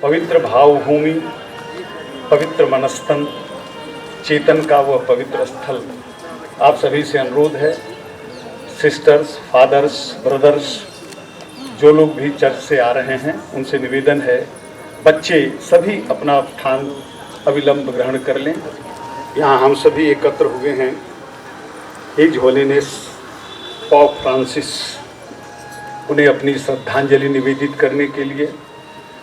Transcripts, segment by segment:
पवित्र भावभूमि, पवित्र मनस्तन, चेतन का वह पवित्र स्थल। आप सभी से अनुरोध है, सिस्टर्स, फादर्स, ब्रदर्स, जो लोग भी चर्च से आ रहे हैं उनसे निवेदन है, बच्चे सभी अपना स्थान अविलंब ग्रहण कर लें। यहाँ हम सभी एकत्र हुए हैं हिज होलीनेस पोप फ्रांसिस, उन्हें अपनी श्रद्धांजलि निवेदित करने के लिए,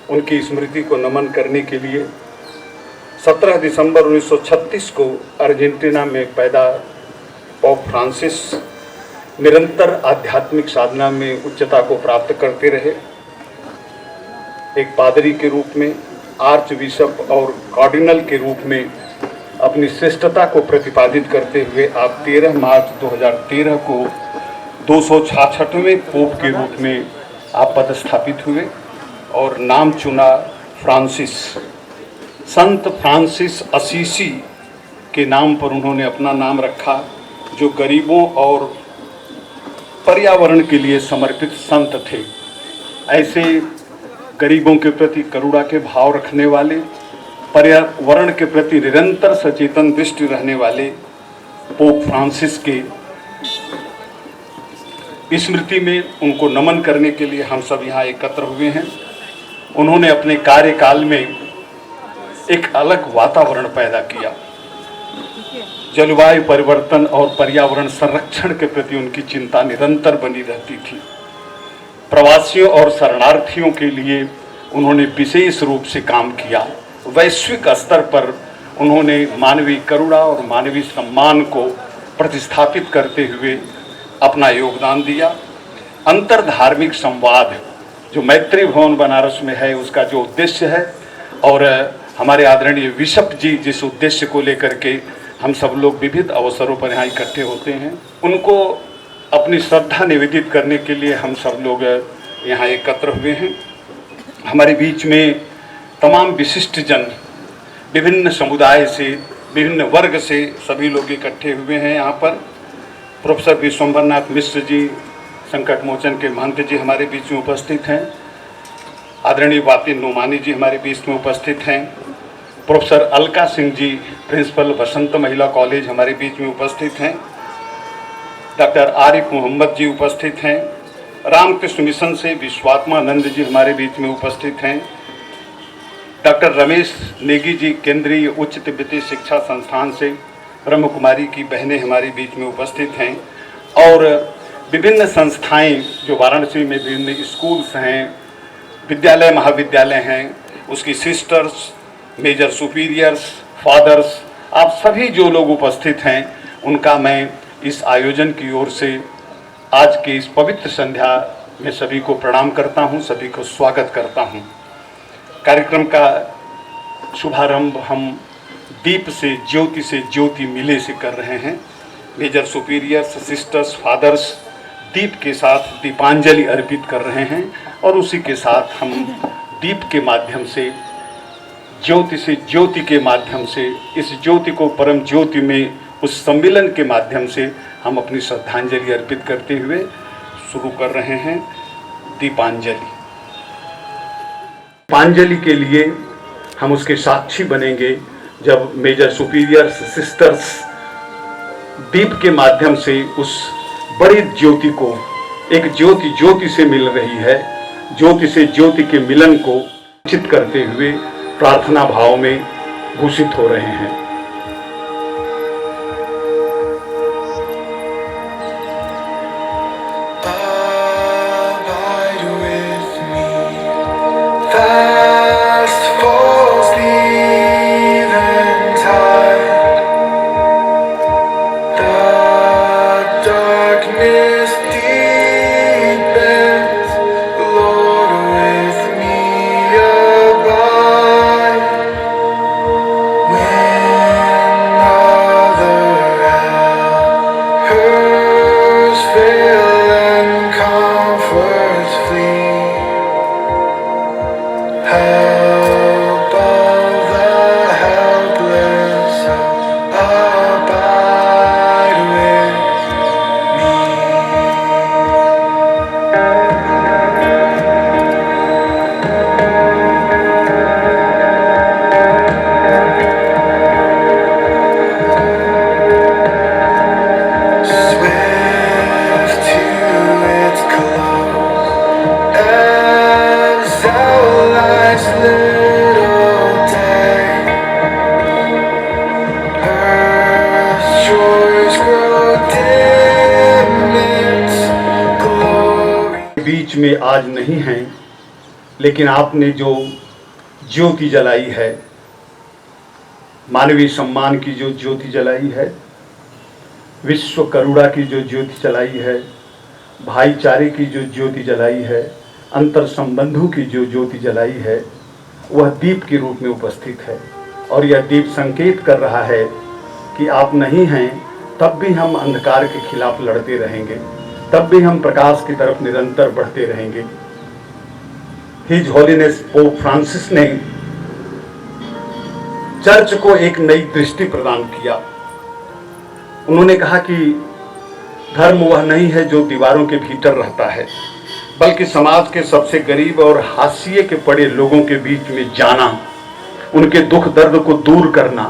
उनकी स्मृति को नमन करने के लिए। 17 दिसंबर 1936 को अर्जेंटीना में पैदा पोप फ्रांसिस निरंतर आध्यात्मिक साधना में उच्चता को प्राप्त करते रहे। एक पादरी के रूप में, आर्च बिशप और कार्डिनल के रूप में अपनी श्रेष्ठता को प्रतिपादित करते हुए आप 13 मार्च 2013 को 266वें पोप के रूप में आप पदस्थापित हुए और नाम चुना फ्रांसिस। संत फ्रांसिस असीसी के नाम पर उन्होंने अपना नाम रखा, जो गरीबों और पर्यावरण के लिए समर्पित संत थे। ऐसे गरीबों के प्रति करुणा के भाव रखने वाले, पर्यावरण के प्रति निरंतर सचेतन दृष्टि रहने वाले पोप फ्रांसिस के स्मृति में उनको नमन करने के लिए हम सब यहाँ एकत्र हुए हैं। उन्होंने अपने कार्यकाल में एक अलग वातावरण पैदा किया। जलवायु परिवर्तन और पर्यावरण संरक्षण के प्रति उनकी चिंता निरंतर बनी रहती थी। प्रवासियों और शरणार्थियों के लिए उन्होंने विशेष रूप से काम किया। वैश्विक स्तर पर उन्होंने मानवीय करुणा और मानवीय सम्मान को प्रतिस्थापित करते हुए अपना योगदान दिया। अंतर धार्मिक संवाद जो मैत्री भवन बनारस में है, उसका जो उद्देश्य है, और हमारे आदरणीय बिशप जी जिस उद्देश्य को लेकर के हम सब लोग विविध अवसरों पर यहाँ इकट्ठे होते हैं, उनको अपनी श्रद्धा निवेदित करने के लिए हम सब लोग यहाँ एकत्र हुए हैं। हमारे बीच में तमाम विशिष्ट जन, विभिन्न समुदाय से, विभिन्न वर्ग से सभी लोग इकट्ठे हुए हैं यहाँ पर। प्रोफेसर विश्वम्भरनाथ मिश्र जी, संकट मोचन के महंत जी हमारे बीच में उपस्थित हैं। आदरणीय वापी नोमानी जी हमारे बीच में उपस्थित हैं। प्रोफेसर अलका सिंह जी, प्रिंसिपल बसंत महिला कॉलेज हमारे बीच में उपस्थित हैं। डॉक्टर आरिफ मोहम्मद जी उपस्थित हैं। रामकृष्ण मिशन से विश्वात्मानंद जी हमारे बीच में उपस्थित हैं। डॉक्टर रमेश नेगी जी, केंद्रीय उच्च तिब्बती शिक्षा संस्थान से ब्रह्म कुमारी की बहनें हमारे बीच में उपस्थित हैं। और विभिन्न संस्थाएं जो वाराणसी में विभिन्न स्कूल्स हैं, विद्यालय महाविद्यालय हैं, उसकी सिस्टर्स, मेजर सुपीरियर्स, फादर्स, आप सभी जो लोग उपस्थित हैं, उनका मैं इस आयोजन की ओर से आज के इस पवित्र संध्या में सभी को प्रणाम करता हूं, सभी को स्वागत करता हूं। कार्यक्रम का शुभारंभ हम दीप से ज्योति मिले से कर रहे हैं। मेजर सुपीरियर्स, सिस्टर्स, फादर्स दीप के साथ दीपांजलि अर्पित कर रहे हैं और उसी के साथ हम दीप के माध्यम से ज्योति के माध्यम से इस ज्योति को परम ज्योति में उस सम्मिलन के माध्यम से हम अपनी श्रद्धांजलि अर्पित करते हुए शुरू कर रहे हैं दीपांजलि। दीपांजलि के लिए हम उसके साक्षी बनेंगे जब मेजर सुपीरियर्स, सिस्टर्स दीप के माध्यम से उस बड़ी ज्योति को, एक ज्योति से मिल रही है, ज्योति से ज्योति के मिलन को चित करते हुए प्रार्थना भाव में घोषित हो रहे हैं। बीच में आज नहीं हैं, लेकिन आपने जो ज्योति जलाई है, मानवीय सम्मान की जो ज्योति जलाई है, विश्व करुणा की जो ज्योति जलाई है, भाईचारे की जो ज्योति जलाई है, अंतर संबंधों की जो ज्योति जलाई है, वह दीप के रूप में उपस्थित है। और यह दीप संकेत कर रहा है कि आप नहीं हैं, तब भी हम अंधकार के खिलाफ लड़ते रहेंगे, तब भी हम प्रकाश की तरफ निरंतर बढ़ते रहेंगे। हिज होलीनेस पोप फ्रांसिस ने चर्च को एक नई दृष्टि प्रदान किया। उन्होंने कहा कि धर्म वह नहीं है जो दीवारों के भीतर रहता है, बल्कि समाज के सबसे गरीब और हाशिए के पड़े लोगों के बीच में जाना, उनके दुख दर्द को दूर करना,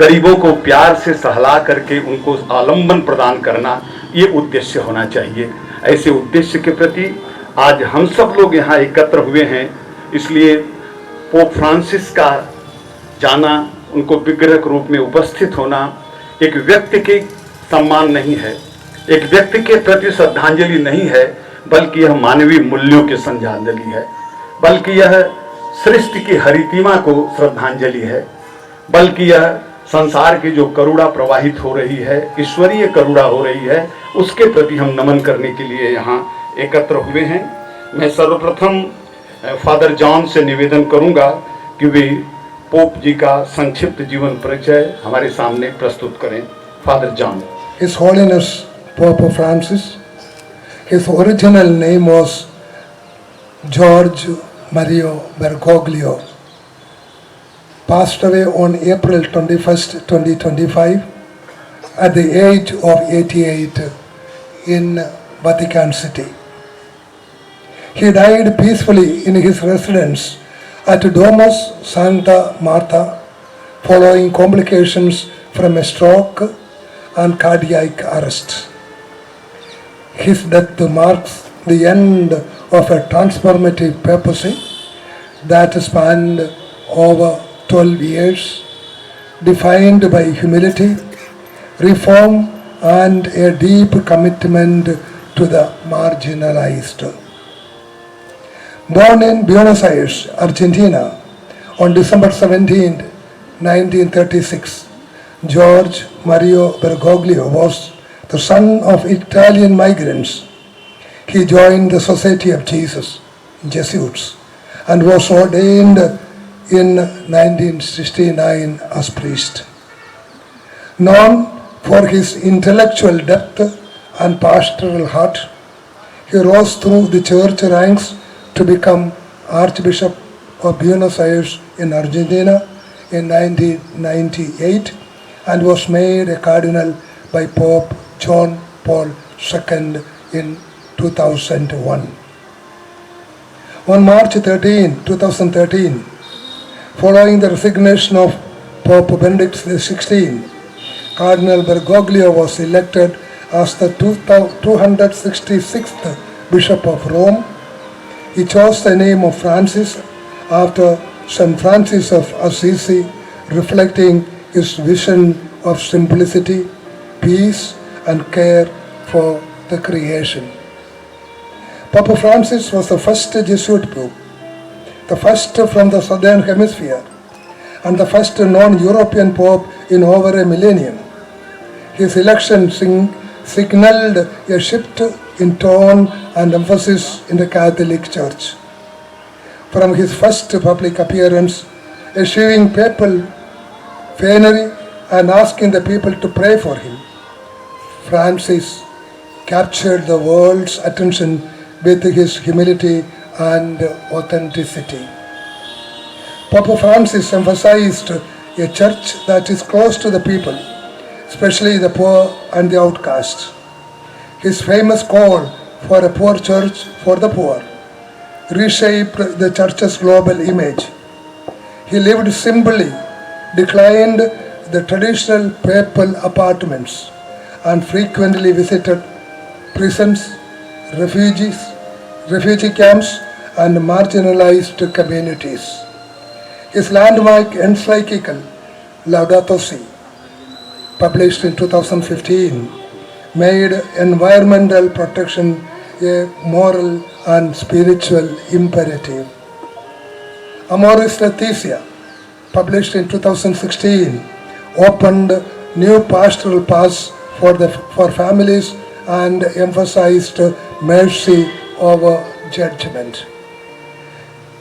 गरीबों को प्यार से सहला करके उनको आलंबन प्रदान करना, ये उद्देश्य होना चाहिए। ऐसे उद्देश्य के प्रति आज हम सब लोग यहाँ एकत्र हुए हैं। इसलिए पोप फ्रांसिस का जाना, उनको विग्रह के रूप में उपस्थित होना एक व्यक्ति के सम्मान नहीं है, एक व्यक्ति के प्रति श्रद्धांजलि नहीं है, बल्कि यह मानवीय मूल्यों की श्रद्धांजलि है, बल्कि यह सृष्टि की हरितिमा को श्रद्धांजलि है, बल्कि यह संसार की जो करुणा प्रवाहित हो रही है, ईश्वरीय करुणा हो रही है, उसके प्रति हम नमन करने के लिए यहाँ एकत्र हुए हैं। मैं सर्वप्रथम फादर जॉन से निवेदन करूँगा कि वे पोप जी का संक्षिप्त जीवन परिचय हमारे सामने प्रस्तुत करें। Father John. His Holiness Pope Francis, his original name was George Mario Bergoglio, passed away on April 21st, 2025 at the age of 88 in Vatican City. He died peacefully in his residence at Domus Santa Marta following complications from a stroke and cardiac arrest. His death marks the end of a transformative papacy that spanned over 12 years, defined by humility, reform, and a deep commitment to the marginalized. Born in Buenos Aires, Argentina, on December 17, 1936, George Mario Bergoglio was the son of Italian migrants. He joined the Society of Jesus, Jesuits, and was ordained in 1969 as priest. Known for his intellectual depth and pastoral heart, he rose through the church ranks to become Archbishop of Buenos Aires in Argentina in 1998 and was made a cardinal by Pope John Paul II in 2001. On March 13, 2013, following the resignation of Pope Benedict XVI, Cardinal Bergoglio was elected as the 266th Bishop of Rome. He chose the name of Francis after St. Francis of Assisi, reflecting his vision of simplicity, peace, and care for the creation. Pope Francis was the first Jesuit pope, the first from the southern hemisphere, and the first non-European pope in over a millennium. His election signaled a shift in tone and emphasis in the Catholic Church. From his first public appearance, eschewing papal venery and asking the people to pray for him, Francis captured the world's attention with his humility and authenticity. Pope Francis emphasized a church that is close to the people, especially the poor and the outcasts. His famous call for a poor church for the poor reshaped the church's global image. He lived simply, declined the traditional papal apartments, and frequently visited prisons, refugee camps, and marginalized communities. His landmark encyclical Laudato Si, published in 2015, made environmental protection a moral and spiritual imperative. Amoris Laetitia, published in 2016, opened new pastoral paths for families and emphasized mercy over judgment.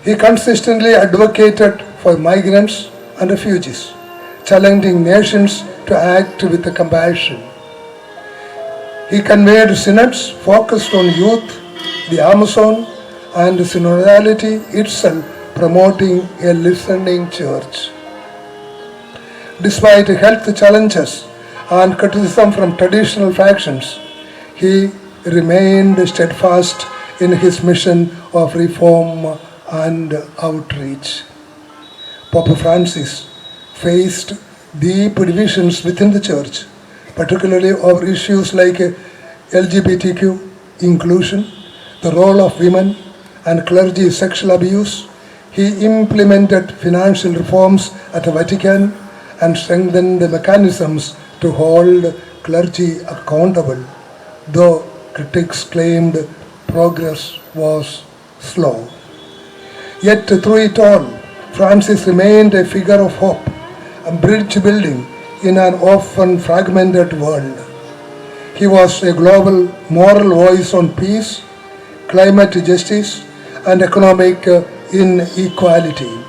He consistently advocated for migrants and refugees, challenging nations to act with compassion. He convened synods focused on youth, the Amazon, and synodality itself, promoting a listening church. Despite health challenges and criticism from traditional factions, he remained steadfast in his mission of reform and outreach. Pope Francis faced deep divisions within the church, particularly over issues like LGBTQ inclusion, the role of women, and clergy sexual abuse. He implemented financial reforms at the Vatican and strengthened the mechanisms to hold clergy accountable, though critics claimed progress was slow. Yet through it all, Francis remained a figure of hope and bridge building in an often fragmented world. He was a global moral voice on peace, climate justice, and economic inequality.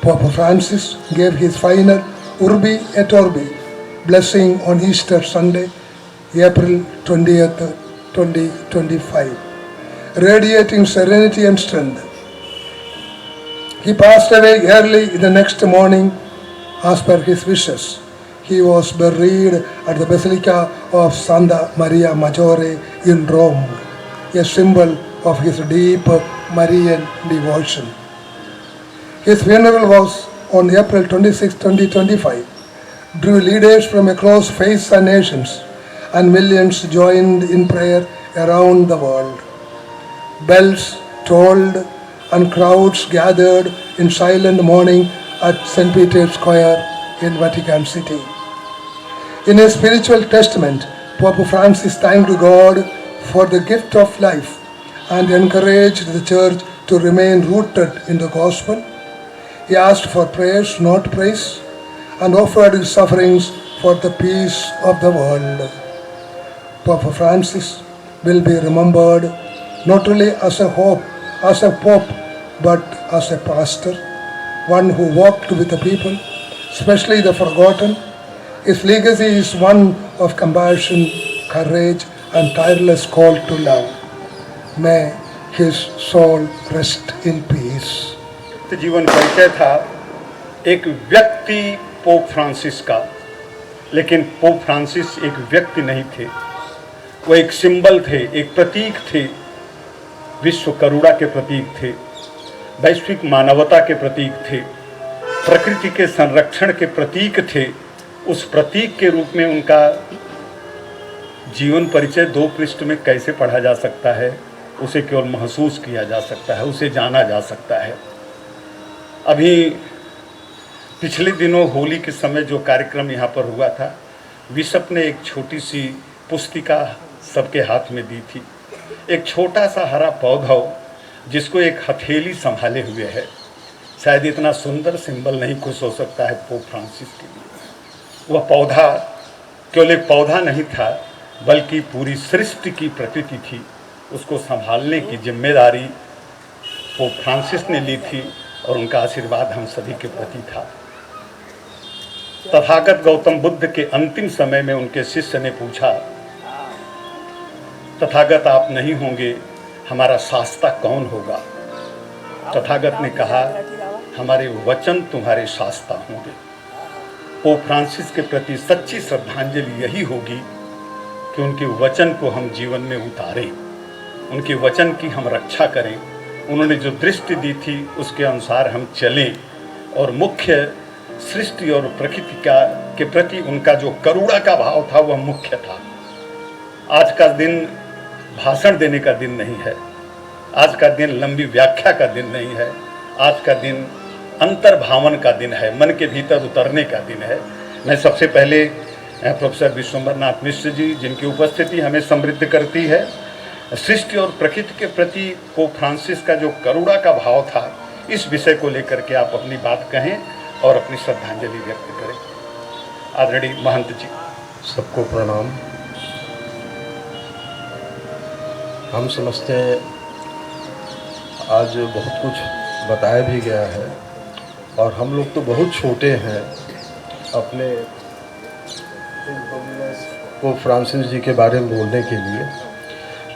Pope Francis gave his final Urbi et Orbi blessing on Easter Sunday, April 20th, 2025, radiating serenity and strength. He passed away early in the next morning as per his wishes. He was buried at the Basilica of Santa Maria Maggiore in Rome, a symbol of his deep Marian devotion. His funeral was on April 26, 2025, drew leaders from across faiths and nations, and millions joined in prayer around the world. Bells tolled and crowds gathered in silent mourning at St. Peter's Square in Vatican City. In a spiritual testament, Pope Francis thanked God for the gift of life and encouraged the Church to remain rooted in the gospel. He asked for prayers, not praise, and offered his sufferings for the peace of the world. Pope Francis will be remembered not only as a pope, but as a pastor, one who walked with the people, especially the forgotten. His legacy is one of compassion, courage, and tireless call to love. May his soul rest in peace. जीवन परिचय था एक व्यक्ति pope Francis का, लेकिन pope Francis एक व्यक्ति नहीं थे, वो एक सिंबल थे, एक प्रतीक थे, विश्व करुणा के प्रतीक थे, वैश्विक मानवता के प्रतीक थे, प्रकृति के संरक्षण के प्रतीक थे। उस प्रतीक के रूप में उनका जीवन परिचय 2 पृष्ठ में कैसे पढ़ा जा सकता है, उसे केवल महसूस किया जा सकता है, उसे जाना जा सकता है। अभी पिछले दिनों होली के समय जो कार्यक्रम यहाँ पर हुआ था, बिशप ने एक छोटी सी पुस्तिका सबके हाथ में दी थी, एक छोटा सा हरा पौधा जिसको एक हथेली संभाले हुए है। शायद इतना सुंदर सिंबल नहीं कुछ हो सकता है पोप फ्रांसिस के लिए। वह पौधा केवल एक पौधा नहीं था, बल्कि पूरी सृष्टि की प्रकृति थी। उसको संभालने की जिम्मेदारी पोप फ्रांसिस ने ली थी और उनका आशीर्वाद हम सभी के प्रति था। तथागत गौतम बुद्ध के अंतिम समय में उनके शिष्य ने पूछा, तथागत आप नहीं होंगे, हमारा शास्ता कौन होगा? तथागत ने कहा, हमारे वचन तुम्हारे शास्ता होंगे। पोप फ्रांसिस के प्रति सच्ची श्रद्धांजलि यही होगी कि उनके वचन को हम जीवन में उतारें, उनके वचन की हम रक्षा करें, उन्होंने जो दृष्टि दी थी उसके अनुसार हम चलें, और मुख्य सृष्टि और प्रकृति के प्रति उनका जो करुणा का भाव था वह मुख्य था। आज का दिन भाषण देने का दिन नहीं है, आज का दिन लंबी व्याख्या का दिन नहीं है, आज का दिन अंतर्भावन का दिन है, मन के भीतर उतरने का दिन है। मैं सबसे पहले प्रोफेसर विश्वम्भर नाथ मिश्र जी, जिनकी उपस्थिति हमें समृद्ध करती है, सृष्टि और प्रकृति के प्रति पोप फ्रांसिस का जो करुणा का भाव था, इस विषय को लेकर के आप अपनी बात कहें और अपनी श्रद्धांजलि व्यक्त करें। आदरणीय महंत जी। सबको प्रणाम। हम समझते हैं आज बहुत कुछ बताया भी गया है और हम लोग तो बहुत छोटे हैं अपने पोप फ्रांसिस जी के बारे में बोलने के लिए,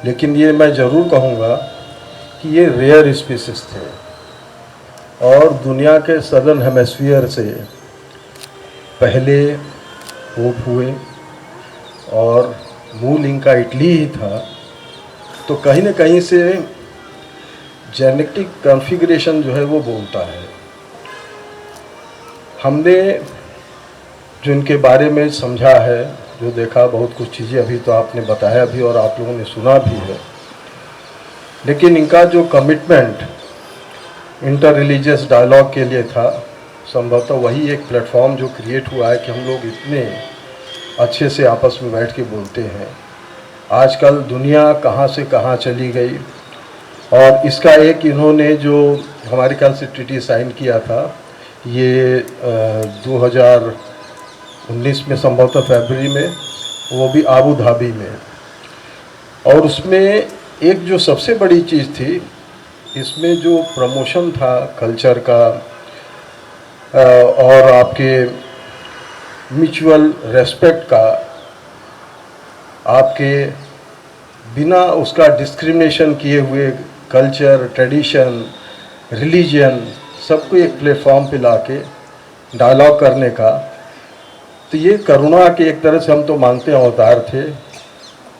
लेकिन ये मैं ज़रूर कहूँगा कि ये रेयर स्पीसीज थे और दुनिया के सदर्न हेमिस्फीयर से पहले पोप हुए और मूल इनका इटली ही था, तो कहीं न कहीं से जेनेटिक कॉन्फ़िगरेशन जो है वो बोलता है। हमने जो इनके बारे में समझा है, जो देखा, बहुत कुछ चीज़ें अभी तो आपने बताया भी और आप लोगों ने सुना भी है, लेकिन इनका जो कमिटमेंट इंटर रिलीजियस डायलॉग के लिए था, संभवतः वही एक प्लेटफॉर्म जो क्रिएट हुआ है कि हम लोग इतने अच्छे से आपस में बैठ के बोलते हैं। आजकल दुनिया कहाँ से कहाँ चली गई और इसका एक इन्होंने जो हमारे ख्याल से ट्रीटी साइन किया था, ये 2019 में संभवतः फरवरी में, वो भी आबू धाबी में, और उसमें एक जो सबसे बड़ी चीज़ थी, इसमें जो प्रमोशन था कल्चर का और आपके म्यूचुअल रेस्पेक्ट का, आपके बिना उसका डिस्क्रिमिनेशन किए हुए कल्चर, ट्रेडिशन, रिलीजन सबको एक प्लेटफॉर्म पे लाके डायलॉग करने का, तो ये करुणा के एक तरह से हम तो मानते हैं अवतार थे।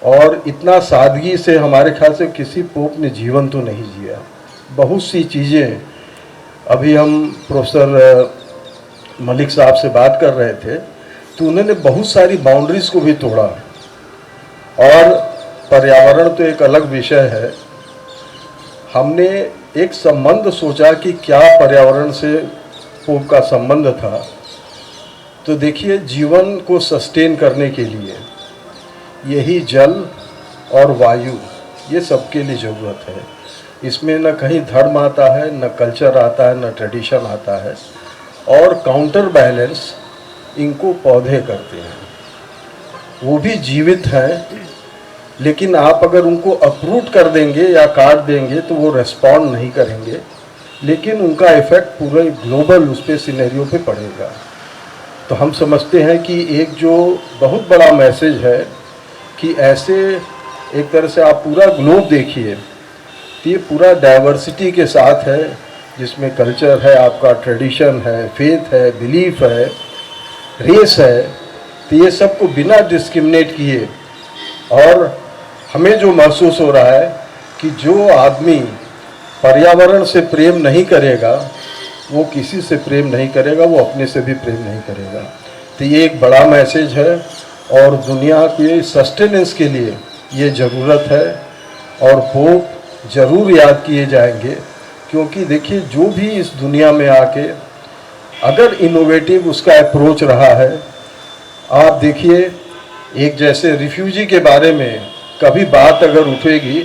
और इतना सादगी से हमारे ख्याल से किसी पोप ने जीवन तो नहीं जिया। बहुत सी चीज़ें, अभी हम प्रोफेसर मलिक साहब से बात कर रहे थे तो उन्होंने बहुत सारी बाउंड्रीज़ को भी तोड़ा। और पर्यावरण तो एक अलग विषय है। हमने एक संबंध सोचा कि क्या पर्यावरण से पोप का संबंध था, तो देखिए जीवन को सस्टेन करने के लिए यही जल और वायु, ये सबके लिए ज़रूरत है। इसमें न कहीं धर्म आता है, न कल्चर आता है, न ट्रेडिशन आता है। और काउंटर बैलेंस इनको पौधे करते हैं, वो भी जीवित हैं, लेकिन आप अगर उनको अप्रूट कर देंगे या काट देंगे तो वो रिस्पॉन्ड नहीं करेंगे, लेकिन उनका इफ़ेक्ट पूरे ग्लोबल उस पर सिनेरियो पे पड़ेगा। तो हम समझते हैं कि एक जो बहुत बड़ा मैसेज है कि ऐसे एक तरह से आप पूरा ग्लोब देखिए तो ये पूरा डाइवर्सिटी के साथ है, जिसमें कल्चर है, आपका ट्रेडिशन है, फेथ है, बिलीफ है, रेस है, तो ये सबको बिना डिस्क्रिमिनेट किए। और हमें जो महसूस हो रहा है कि जो आदमी पर्यावरण से प्रेम नहीं करेगा वो किसी से प्रेम नहीं करेगा, वो अपने से भी प्रेम नहीं करेगा। तो ये एक बड़ा मैसेज है और दुनिया के सस्टेनेंस के लिए ये ज़रूरत है और पोप ज़रूर याद किए जाएंगे। क्योंकि देखिए जो भी इस दुनिया में आके अगर इनोवेटिव उसका अप्रोच रहा है, आप देखिए एक जैसे रिफ्यूजी के बारे में कभी बात अगर उठेगी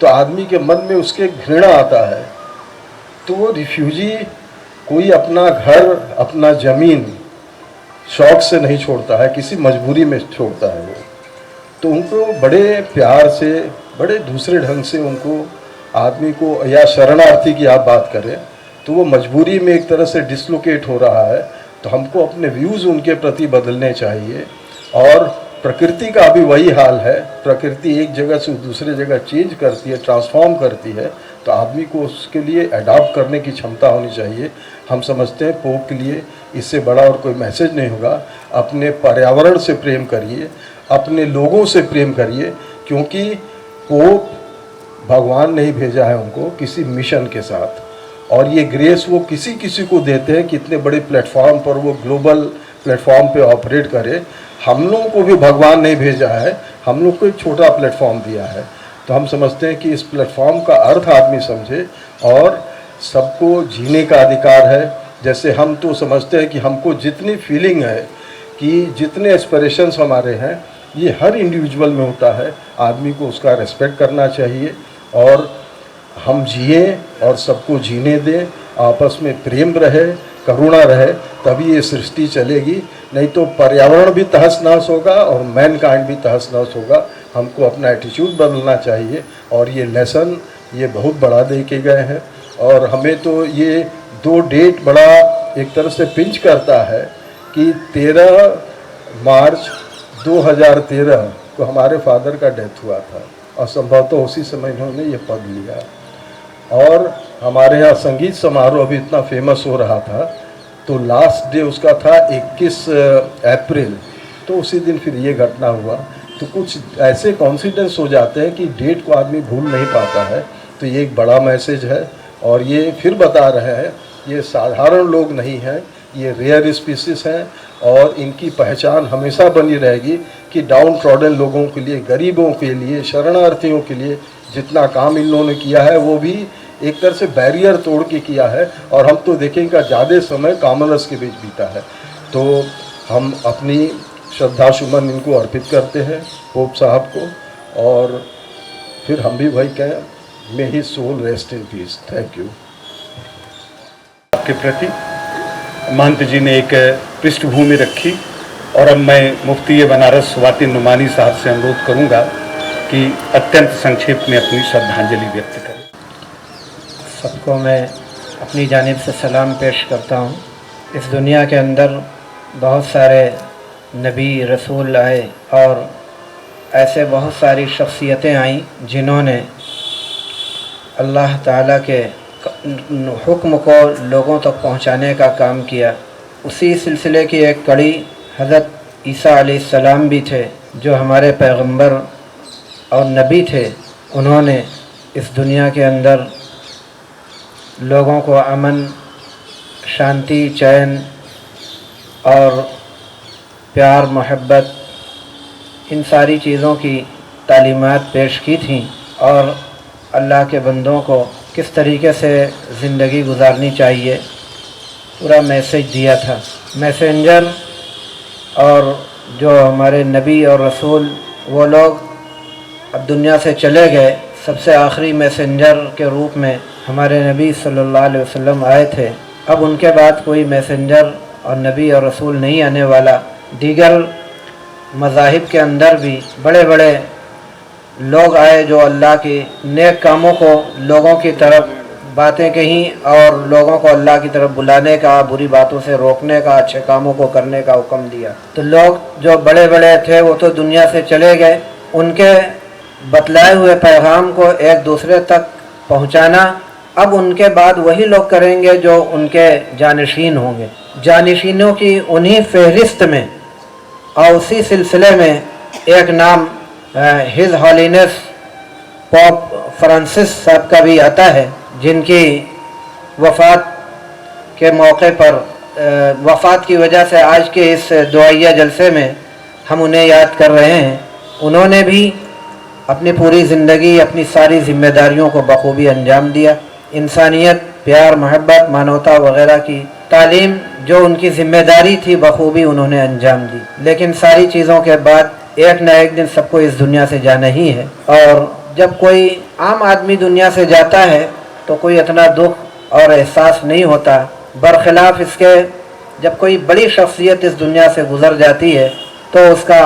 तो आदमी के मन में उसके घृणा आता है। तो वो रिफ्यूजी कोई अपना घर, अपना ज़मीन शौक से नहीं छोड़ता है, किसी मजबूरी में छोड़ता है वो। तो उनको बड़े प्यार से, बड़े दूसरे ढंग से उनको आदमी को, या शरणार्थी की आप बात करें तो वो मजबूरी में एक तरह से डिसलोकेट हो रहा है। तो हमको अपने व्यूज़ उनके प्रति बदलने चाहिए। और प्रकृति का भी वही हाल है, प्रकृति एक जगह से दूसरे जगह चेंज करती है, ट्रांसफॉर्म करती है, तो आदमी को उसके लिए अडॉप्ट करने की क्षमता होनी चाहिए। हम समझते हैं पोप के लिए इससे बड़ा और कोई मैसेज नहीं होगा। अपने पर्यावरण से प्रेम करिए, अपने लोगों से प्रेम करिए, क्योंकि पोप भगवान ने ही भेजा है उनको किसी मिशन के साथ, और ये ग्रेस वो किसी किसी को देते हैं कि इतने बड़े प्लेटफॉर्म पर वो ग्लोबल प्लेटफॉर्म पे ऑपरेट करे। हम लोगों को भी भगवान नहीं भेजा है, हम लोग को एक छोटा प्लेटफॉर्म दिया है। तो हम समझते हैं कि इस प्लेटफॉर्म का अर्थ आदमी समझे और सबको जीने का अधिकार है। जैसे हम तो समझते हैं कि हमको जितनी फीलिंग है, कि जितने एस्पिरेशंस हमारे हैं, ये हर इंडिविजुअल में होता है। आदमी को उसका रिस्पेक्ट करना चाहिए और हम जिए और सबको जीने दें, आपस में प्रेम रहे, करुणा रहे, तभी ये सृष्टि चलेगी। नहीं तो पर्यावरण भी तहस नहस होगा और मैनकाइंड भी तहस नहस होगा। हमको अपना एटीट्यूड बदलना चाहिए और ये लेसन ये बहुत बड़ा दे के गए हैं। और हमें तो ये 2 डेट बड़ा एक तरह से पिंच करता है कि 13 मार्च 2013 को हमारे फादर का डेथ हुआ था और संभवतः उसी समय इन्होंने ये पद लिया। और हमारे यहाँ संगीत समारोह अभी इतना फेमस हो रहा था, तो लास्ट डे उसका था 21 अप्रैल, तो उसी दिन फिर ये घटना हुआ। तो कुछ ऐसे कॉन्सिडेंस हो जाते हैं कि डेट को आदमी भूल नहीं पाता है। तो ये एक बड़ा मैसेज है और ये फिर बता रहे हैं ये साधारण लोग नहीं हैं, ये रेयर स्पीसीज हैं और इनकी पहचान हमेशा बनी रहेगी कि डाउन ट्रॉडन लोगों के लिए, गरीबों के लिए, शरणार्थियों के लिए जितना काम इन लोगों ने किया है वो भी एक तरह से बैरियर तोड़ के किया है। और हम तो देखेंगे ज़्यादा समय कॉमनर्स के बीच बीता है। तो हम अपनी श्रद्धा सुमन इनको अर्पित करते हैं पोप साहब को, और फिर हम भी वही कहें, may he soul rest in peace. Thank you. आपके प्रति महंत जी ने एक पृष्ठभूमि रखी और अब मैं मुफ्ती बनारस वातिन नुमानी साहब से अनुरोध करूंगा कि अत्यंत संक्षेप में अपनी श्रद्धांजलि व्यक्त करें। सबको मैं अपनी जानिब से सलाम पेश करता हूँ। इस दुनिया के अंदर बहुत सारे नबी रसूल आए और ऐसे बहुत सारी शख्सियतें आईं जिन्होंने अल्लाह ताला के हुक्म को लोगों तक पहुँचाने का काम किया। उसी सिलसिले की एक कड़ी हज़रत ईसा अलैहिस्सलाम भी थे, जो हमारे पैगंबर और नबी थे। उन्होंने इस दुनिया के अंदर लोगों को अमन, शांति, चैन और प्यार, मोहब्बत, इन सारी चीज़ों की तालीमात पेश की थी और अल्लाह के बंदों को किस तरीके से ज़िंदगी गुजारनी चाहिए पूरा मैसेज दिया था। मैसेंजर और जो हमारे नबी और रसूल, वो लोग अब दुनिया से चले गए। सबसे आखिरी मैसेंजर के रूप में हमारे नबी सल्लल्लाहु अलैहि वसल्लम आए थे। अब उनके बाद कोई मैसेंजर और नबी और रसूल नहीं आने वाला। दीगर मज़ाहिब के अंदर भी बड़े बड़े लोग आए जो अल्लाह के नेक कामों को लोगों की तरफ बातें कहीं और लोगों को अल्लाह की तरफ बुलाने का, बुरी बातों से रोकने का, अच्छे कामों को करने का हुक्म दिया। तो लोग जो बड़े बड़े थे वो तो दुनिया से चले गए। उनके बतलाए हुए पैगाम को एक दूसरे तक पहुंचाना अब उनके बाद वही लोग करेंगे जो उनके जानशीन होंगे। जानशीनों की उन्हीं फहरिस्त में और उसी सिलसिले में एक नाम हिज हॉलीनेस पॉप फ्रांसिस साहब का भी आता है, जिनकी वफ़ात के मौके पर वफ़ात की वजह से आज के इस दुआइया जलसे में हम उन्हें याद कर रहे हैं। उन्होंने भी अपनी पूरी ज़िंदगी अपनी सारी जिम्मेदारियों को बखूबी अंजाम दिया। इंसानियत, प्यार, मोहब्बत, मानवता वगैरह की तालीम जो उनकी ज़िम्मेदारी थी बखूबी उन्होंने अंजाम दी। लेकिन सारी चीज़ों के बाद एक न एक दिन सबको इस दुनिया से जाना ही है। और जब कोई आम आदमी दुनिया से जाता है तो कोई इतना दुख और एहसास नहीं होता। बरखिलाफ़ इसके जब कोई बड़ी शख्सियत इस दुनिया से गुज़र जाती है तो उसका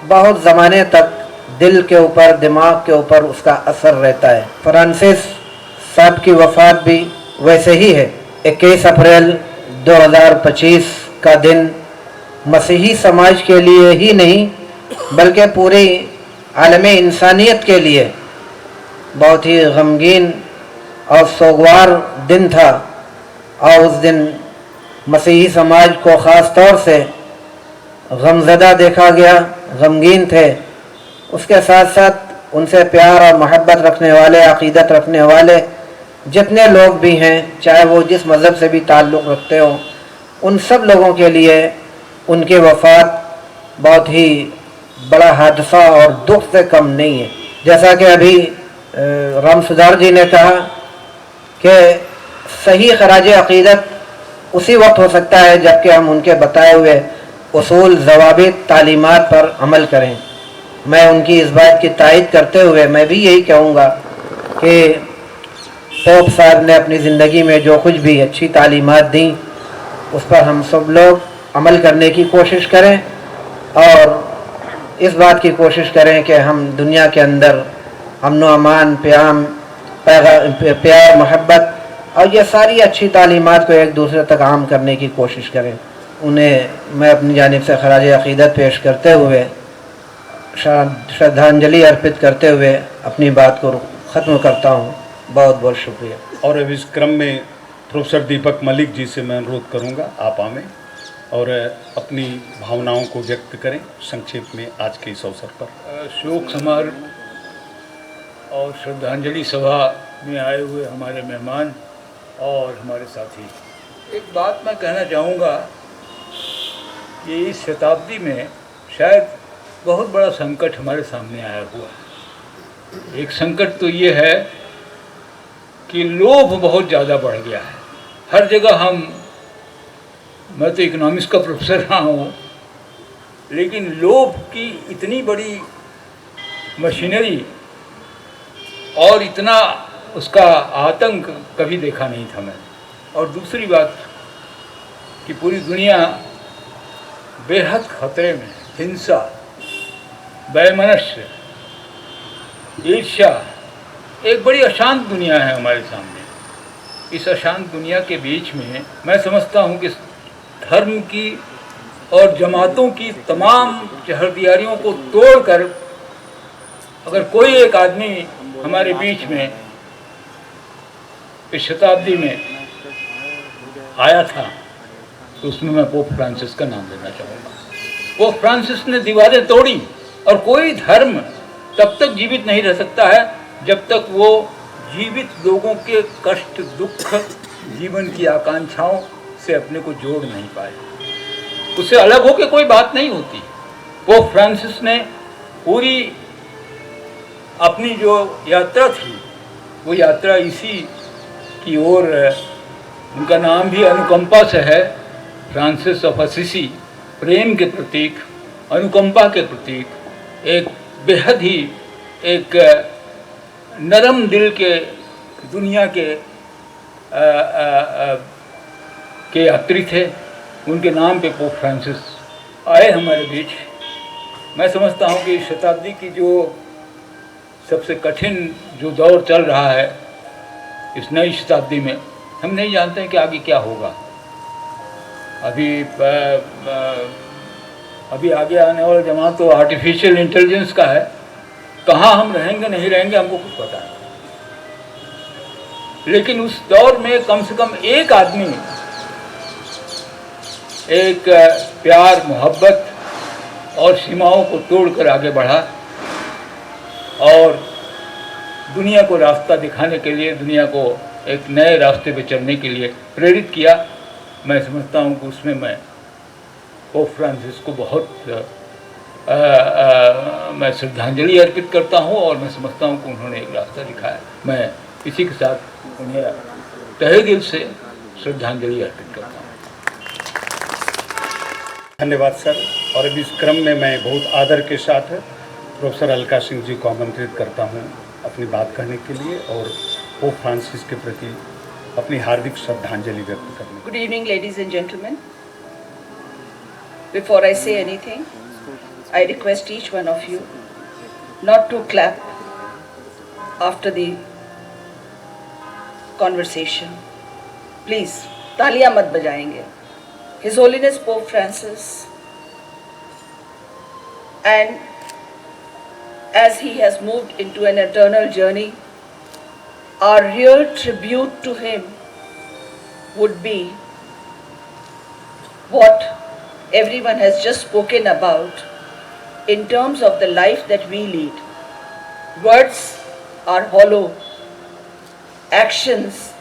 बहुत ज़माने तक दिल के ऊपर, दिमाग के ऊपर उसका असर रहता है। फ्रांसिस साहब की वफ़ात भी वैसे ही है। 21 अप्रैल 2025 का दिन मसीही समाज के लिए ही नहीं बल्कि पूरी आलम इंसानियत के लिए बहुत ही गमगीन और सोगवार दिन था। और उस दिन मसीही समाज को ख़ास तौर से गमज़दा देखा गया, गमगीन थे। उसके साथ साथ उनसे प्यार और मोहब्बत रखने वाले, अक़ीदत रखने वाले जितने लोग भी हैं, चाहे वो जिस मज़हब से भी ताल्लुक़ रखते हों, उन सब लोगों के लिए उनकी वफ़ात बहुत ही बड़ा हादसा और दुख से कम नहीं है। जैसा कि अभी राम सुधार जी ने कहा कि सही खराज अक़ीदत उसी वक्त हो सकता है जबकि हम उनके बताए हुए उसूल, ज़वाबित, तालीमात पर अमल करें। मैं उनकी इस बात की तायद करते हुए मैं भी यही कहूँगा कि पोप साहब ने अपनी ज़िंदगी में जो कुछ भी अच्छी तालीमात दी उस पर हम सब लोग अमल करने की कोशिश करें और इस बात की कोशिश करें कि हम दुनिया के अंदर अमन व अमान, प्यार, मोहब्बत और ये सारी अच्छी तालीमात को एक दूसरे तक आम करने की कोशिश करें। उन्हें मैं अपनी जानिब से खराज अक़ीदत पेश करते हुए, श्रद्धांजलि अर्पित करते हुए अपनी बात को ख़त्म करता हूँ। बहुत बहुत शुक्रिया। और अब इस क्रम में प्रोफेसर दीपक मलिक जी से मैं अनुरोध करूंगा आप आवें और अपनी भावनाओं को व्यक्त करें संक्षेप में आज के इस अवसर पर। शोक समारोह और श्रद्धांजलि सभा में आए हुए हमारे मेहमान और हमारे साथी, एक बात मैं कहना चाहूँगा कि इस शताब्दी में शायद बहुत बड़ा संकट हमारे सामने आया हुआ है। एक संकट तो ये है कि लोभ बहुत ज़्यादा बढ़ गया है हर जगह। मैं तो इकोनॉमिक्स का प्रोफेसर रहा हूँ, लेकिन लोभ की इतनी बड़ी मशीनरी और इतना उसका आतंक कभी देखा नहीं था मैंने। और दूसरी बात कि पूरी दुनिया बेहद खतरे में, हिंसा, वैमनस्य, ईर्ष्या, एक बड़ी अशांत दुनिया है हमारे सामने। इस अशांत दुनिया के बीच में मैं समझता हूँ कि धर्म की और जमातों की तमाम चहरदियारियों को तोड़कर अगर कोई एक आदमी हमारे बीच में इस शताब्दी में आया था तो उसमें मैं पोप फ्रांसिस का नाम लेना चाहूँगा। पोप फ्रांसिस ने दीवारें तोड़ी और कोई धर्म तब तक जीवित नहीं रह सकता है जब तक वो जीवित लोगों के कष्ट, दुख, जीवन की आकांक्षाओं से अपने को जोड़ नहीं पाए। उससे अलग होकर कोई बात नहीं होती। पोप फ्रांसिस ने पूरी अपनी जो यात्रा थी वो यात्रा इसी की ओर, उनका नाम भी अनुकंपा से है, फ्रांसिस ऑफ असिसी, प्रेम के प्रतीक, अनुकंपा के प्रतीक, एक बेहद ही एक नरम दिल के दुनिया के यात्री थे। उनके नाम पे पोप फ्रांसिस आए हमारे बीच। मैं समझता हूँ कि इस शताब्दी की जो सबसे कठिन जो दौर चल रहा है इस नई शताब्दी में, हम नहीं जानते हैं कि आगे क्या होगा। अभी आगे आने वाला जमाना तो आर्टिफिशियल इंटेलिजेंस का है। कहाँ हम रहेंगे नहीं रहेंगे हमको कुछ पता नहीं, लेकिन उस दौर में कम से कम एक आदमी एक प्यार, मोहब्बत और सीमाओं को तोड़कर आगे बढ़ा और दुनिया को रास्ता दिखाने के लिए, दुनिया को एक नए रास्ते पे चलने के लिए प्रेरित किया। मैं समझता हूँ कि उसमें मैं पोप फ्रांसिस को बहुत मैं श्रद्धांजलि अर्पित करता हूँ और मैं समझता हूँ कि उन्होंने एक रास्ता दिखाया। मैं इसी के साथ उन्हें तहे दिल से श्रद्धांजलि अर्पित करता हूँ। धन्यवाद सर। और अब इस क्रम में मैं बहुत आदर के साथ प्रोफेसर अलका सिंह जी को आमंत्रित करता हूँ अपनी बात कहने के लिए और पोप फ्रांसिस के प्रति अपनी हार्दिक श्रद्धांजलि व्यक्त करने। Good evening, ladies and gentlemen. Before I say anything, I request each one of you not to clap after the conversation. Please, तालियां मत बजाएंगे. His Holiness Pope Francis, and as he has moved into an eternal journey, our real tribute to him would be what everyone has just spoken about in terms of the life that we lead. Words are hollow. Actions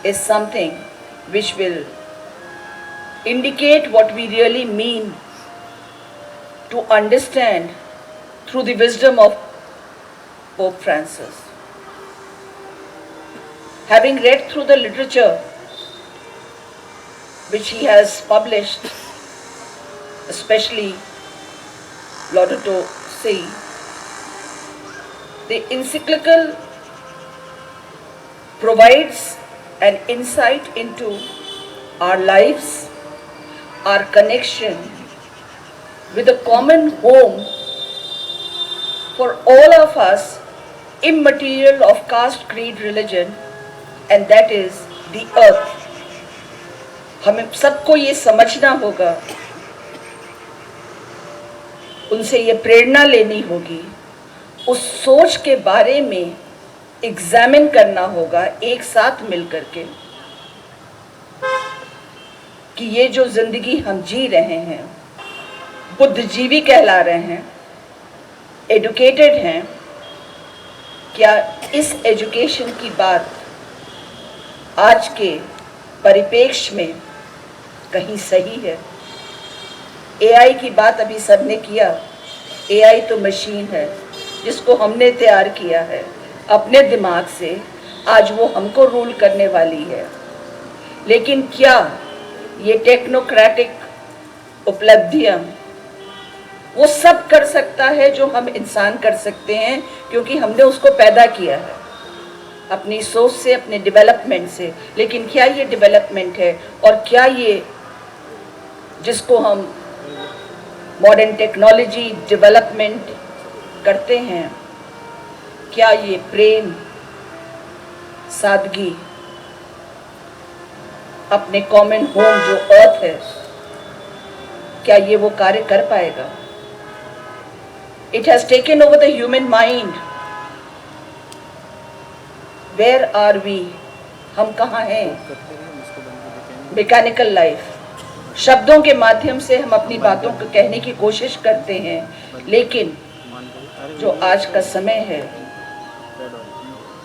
is something which will indicate what we really mean to understand through the wisdom of Pope Francis. Having read through the literature which he has published, especially Laudato Si, the encyclical provides an insight into our lives, our connection with a common home for all of us, immaterial of caste, creed, religion, and that is the earth. हमें सबको ये समझना होगा, उनसे ये प्रेरणा लेनी होगी, उस सोच के बारे में एग्जामिन करना होगा एक साथ मिलकर के कि ये जो जिंदगी हम जी रहे हैं, बुद्धिजीवी कहला रहे हैं, एजुकेटेड हैं, क्या इस एजुकेशन की बात आज के परिप्रेक्ष्य में कहीं सही है? एआई की बात अभी सबने किया। एआई तो मशीन है जिसको हमने तैयार किया है अपने दिमाग से, आज वो हमको रूल करने वाली है। लेकिन क्या ये टेक्नोक्रेटिक उपलब्धियां वो सब कर सकता है जो हम इंसान कर सकते हैं, क्योंकि हमने उसको पैदा किया है अपनी सोच से, अपने डेवलपमेंट से। लेकिन क्या ये डेवलपमेंट है, और क्या ये जिसको हम मॉडर्न टेक्नोलॉजी डेवलपमेंट करते हैं, क्या ये प्रेम, सादगी, अपने कॉमन होम जो अर्थ है, क्या ये वो कार्य कर पाएगा? It has taken over the human mind. Where are we? हम कहाँ हैं? Mechanical life. शब्दों के माध्यम से हम अपनी बातों को कहने की कोशिश करते हैं, लेकिन जो आज का समय है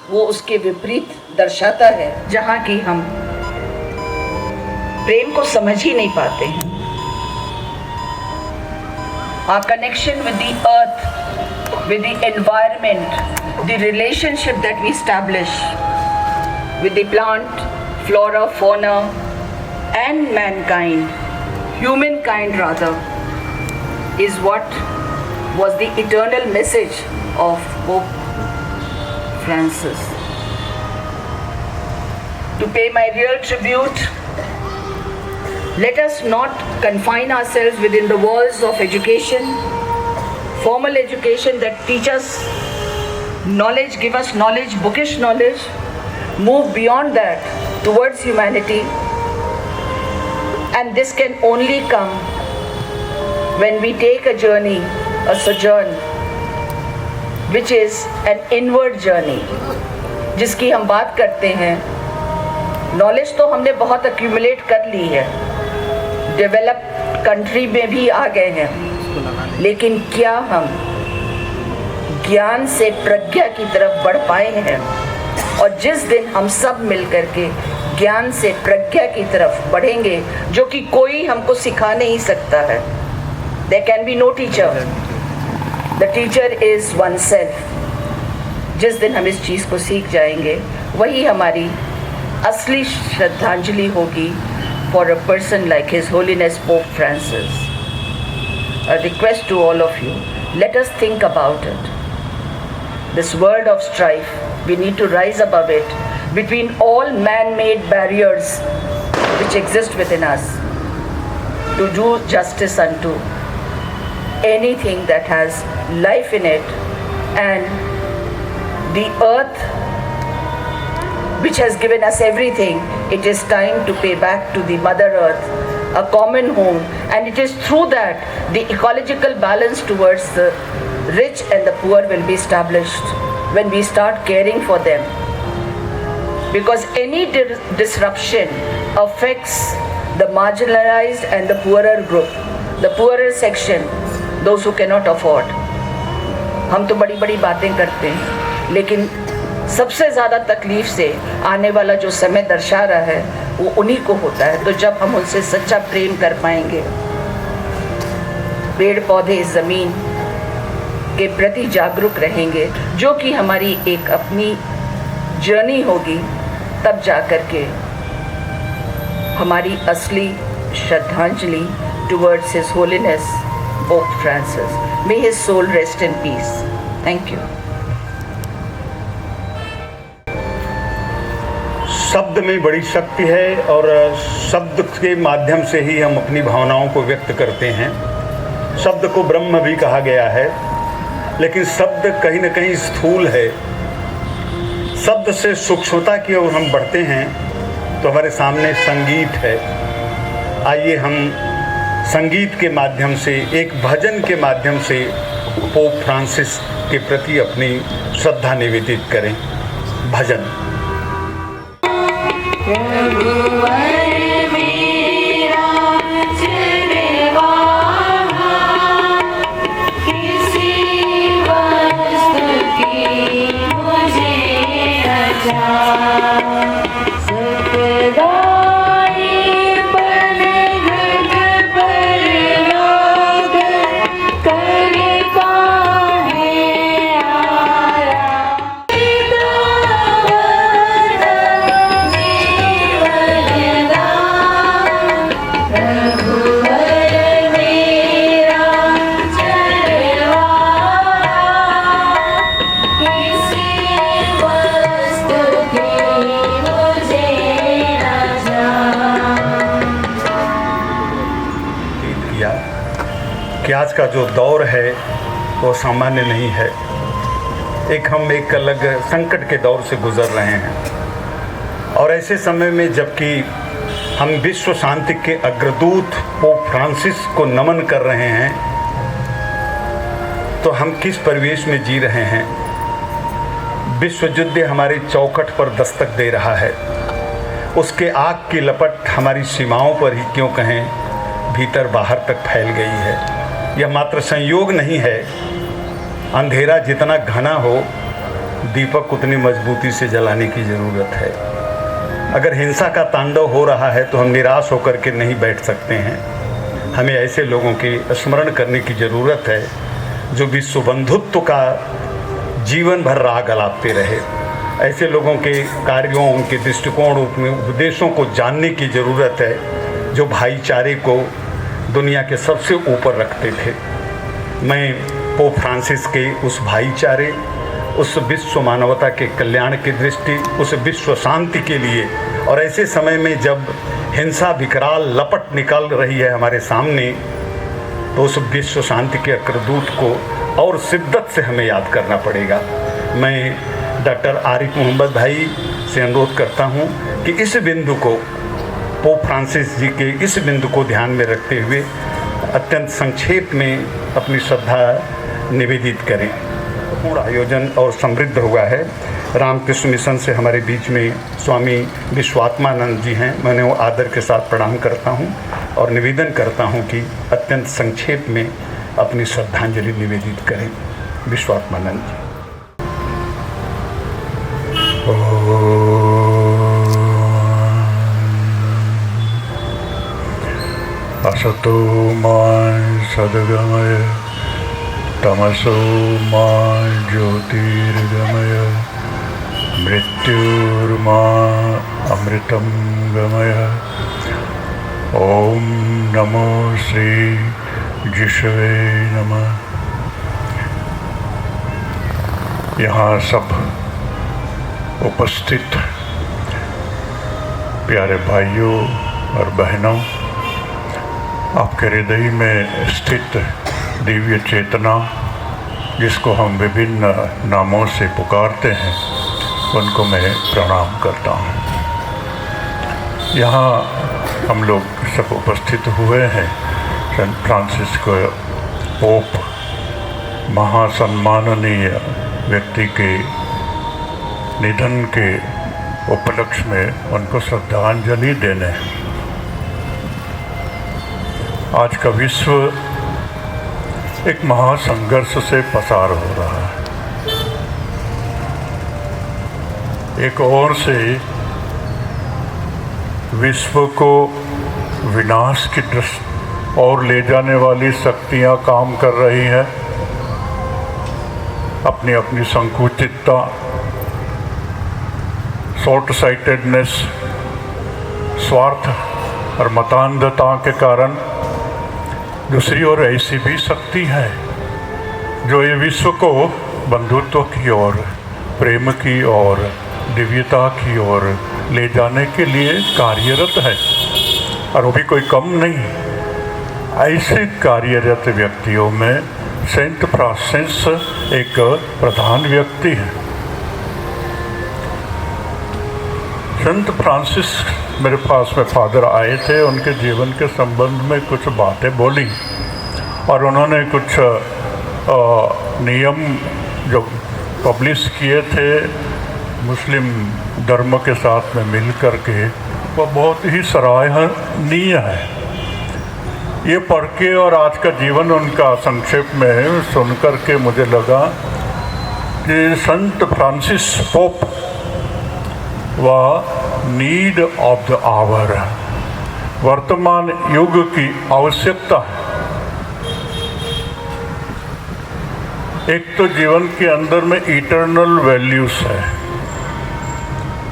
वो उसके विपरीत दर्शाता है, जहाँ की हम प्रेम को समझ ही नहीं पाते हैं। Our connection with the earth, with the environment, the relationship that we establish with the plant, flora, fauna and mankind, humankind rather, is what was the eternal message of Pope Francis. To pay my real tribute, let us not confine ourselves within the walls of education, formal education that teach us knowledge, give us knowledge, bookish knowledge. Move beyond that towards humanity, and this can only come when we take a journey, a sojourn, which is an inward journey, जिसकी हम बात करते हैं। Knowledge तो हमने बहुत accumulate कर ली है, डेवलप्ड कंट्री में भी आ गए हैं, लेकिन क्या हम ज्ञान से प्रज्ञा की तरफ बढ़ पाए हैं? और जिस दिन हम सब मिलकर के ज्ञान से प्रज्ञा की तरफ बढ़ेंगे, जो कि कोई हमको सिखा नहीं सकता है, there can be no teacher, the teacher is oneself। जिस दिन हम इस चीज़ को सीख जाएंगे, वही हमारी असली श्रद्धांजलि होगी for a person like His Holiness Pope Francis. A request to all of you, let us think about it. This world of strife, we need to rise above it, between all man-made barriers which exist within us, to do justice unto anything that has life in it, and the earth which has given us everything. It is time to pay back to the Mother Earth, a common home, and it is through that the ecological balance towards the rich and the poor will be established, when we start caring for them. Because any disruption affects the marginalized and the poorer group, the poorer section, those who cannot afford. हम तो बड़ी बड़ी बातें करते हैं, लेकिन सबसे ज़्यादा तकलीफ से आने वाला जो समय दर्शा रहा है वो उन्हीं को होता है। तो जब हम उनसे सच्चा प्रेम कर पाएंगे, पेड़ पौधे इस ज़मीन के प्रति जागरूक रहेंगे, जो कि हमारी एक अपनी जर्नी होगी, तब जा कर के हमारी असली श्रद्धांजलि towards his holiness Pope Francis. May his soul rest in peace. Thank you. शब्द में बड़ी शक्ति है और शब्द के माध्यम से ही हम अपनी भावनाओं को व्यक्त करते हैं। शब्द को ब्रह्म भी कहा गया है, लेकिन शब्द कहीं न कहीं स्थूल है। शब्द से सूक्ष्मता की ओर हम बढ़ते हैं तो हमारे सामने संगीत है। आइए हम संगीत के माध्यम से, एक भजन के माध्यम से पोप फ्रांसिस के प्रति अपनी श्रद्धा निवेदित करें। भजन। कि आज का जो दौर है वो सामान्य नहीं है। हम एक अलग संकट के दौर से गुजर रहे हैं और ऐसे समय में जबकि हम विश्व शांति के अग्रदूत पोप फ्रांसिस को नमन कर रहे हैं, तो हम किस परिवेश में जी रहे हैं। विश्व युद्ध हमारे चौखट पर दस्तक दे रहा है। उसके आग की लपट हमारी सीमाओं पर ही क्यों कहें, भीतर बाहर तक फैल गई है। यह मात्र संयोग नहीं है। अंधेरा जितना घना हो, दीपक उतनी मजबूती से जलाने की ज़रूरत है। अगर हिंसा का तांडव हो रहा है तो हम निराश होकर के नहीं बैठ सकते हैं। हमें ऐसे लोगों के स्मरण करने की ज़रूरत है जो विश्व बंधुत्व का जीवन भर राग अलापते रहे। ऐसे लोगों के कार्यों, उनके दृष्टिकोण, उनके उपदेशों को जानने की ज़रूरत है जो भाईचारे को दुनिया के सबसे ऊपर रखते थे। मैं पोप फ्रांसिस के उस भाईचारे, उस विश्व मानवता के कल्याण की दृष्टि, उस विश्व शांति के लिए, और ऐसे समय में जब हिंसा विकराल लपट निकल रही है हमारे सामने, तो उस विश्व शांति के अग्रदूत को और शिद्दत से हमें याद करना पड़ेगा। मैं डॉक्टर आरिफ मोहम्मद भाई से अनुरोध करता हूँ कि इस बिंदु को, पोप फ्रांसिस जी के इस बिंदु को ध्यान में रखते हुए अत्यंत संक्षेप में अपनी श्रद्धा निवेदित करें। पूर्ण आयोजन और समृद्ध हुआ है। रामकृष्ण मिशन से हमारे बीच में स्वामी विश्वात्मानंद जी हैं। मैं उन्हें आदर के साथ प्रणाम करता हूं और निवेदन करता हूं कि अत्यंत संक्षेप में अपनी श्रद्धांजलि निवेदित करें। विश्वात्मानंद जी। असतो मा सद्गमय तमसो मा ज्योतिर्गमय मृत्युर्मा अमृतं गमय। ओम नमो श्री जिशवे नमः। यहाँ सब उपस्थित प्यारे भाइयों और बहनों, आपके हृदय में स्थित दिव्य चेतना, जिसको हम विभिन्न नामों से पुकारते हैं, उनको मैं प्रणाम करता हूँ। यहाँ हम लोग सब उपस्थित हुए हैं सेंट फ्रांसिस को पोप महासम्माननीय व्यक्ति के निधन के उपलक्ष्य में उनको श्रद्धांजलि देने। आज का विश्व एक महासंघर्ष से पसार हो रहा है। एक ओर से विश्व को विनाश की दृष्टि और ले जाने वाली शक्तियां काम कर रही हैं। अपनी अपनी संकुचितता, शॉर्ट साइटेडनेस, स्वार्थ और मतान्धता के कारण दूसरी ओर ऐसी भी शक्ति है जो ये विश्व को बंधुत्व की ओर, प्रेम की ओर, दिव्यता की ओर ले जाने के लिए कार्यरत है, और वो भी कोई कम नहीं। ऐसे कार्यरत व्यक्तियों में सेंट फ्रांसिस एक प्रधान व्यक्ति है। सेंट फ्रांसिस मेरे पास में फादर आए थे, उनके जीवन के संबंध में कुछ बातें बोली, और उन्होंने कुछ नियम जो पब्लिश किए थे मुस्लिम धर्म के साथ में मिल कर के, वो बहुत ही सराहनीय है। ये पढ़ के और आज का जीवन उनका संक्षेप में सुन कर के मुझे लगा कि संत फ्रांसिस पोप वह नीड ऑफ द आवर, वर्तमान युग की आवश्यकता है। एक तो जीवन के अंदर में इटर्नल वैल्यूज है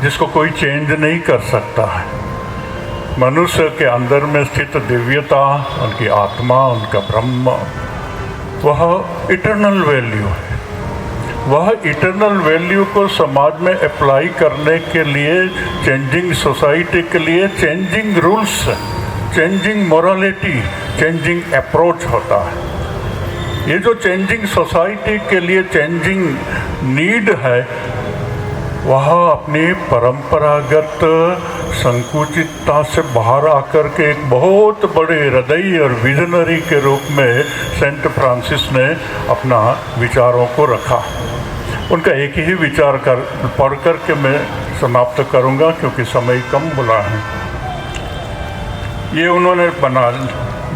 जिसको कोई चेंज नहीं कर सकता है। मनुष्य के अंदर में स्थित दिव्यता, उनकी आत्मा, उनका ब्रह्म, वह इटर्नल वैल्यू है। वह इटर्नल वैल्यू को समाज में अप्लाई करने के लिए, चेंजिंग सोसाइटी के लिए changing rules, changing morality, changing approach होता है। ये जो चेंजिंग सोसाइटी के लिए चेंजिंग नीड है, वह अपनी परंपरागत संकुचितता से बाहर आकर के एक बहुत बड़े हृदय और विजनरी के रूप में सेंट फ्रांसिस ने अपना विचारों को रखा। उनका एक ही विचार पढ़ कर के मैं समाप्त करूंगा क्योंकि समय कम मिला है। ये उन्होंने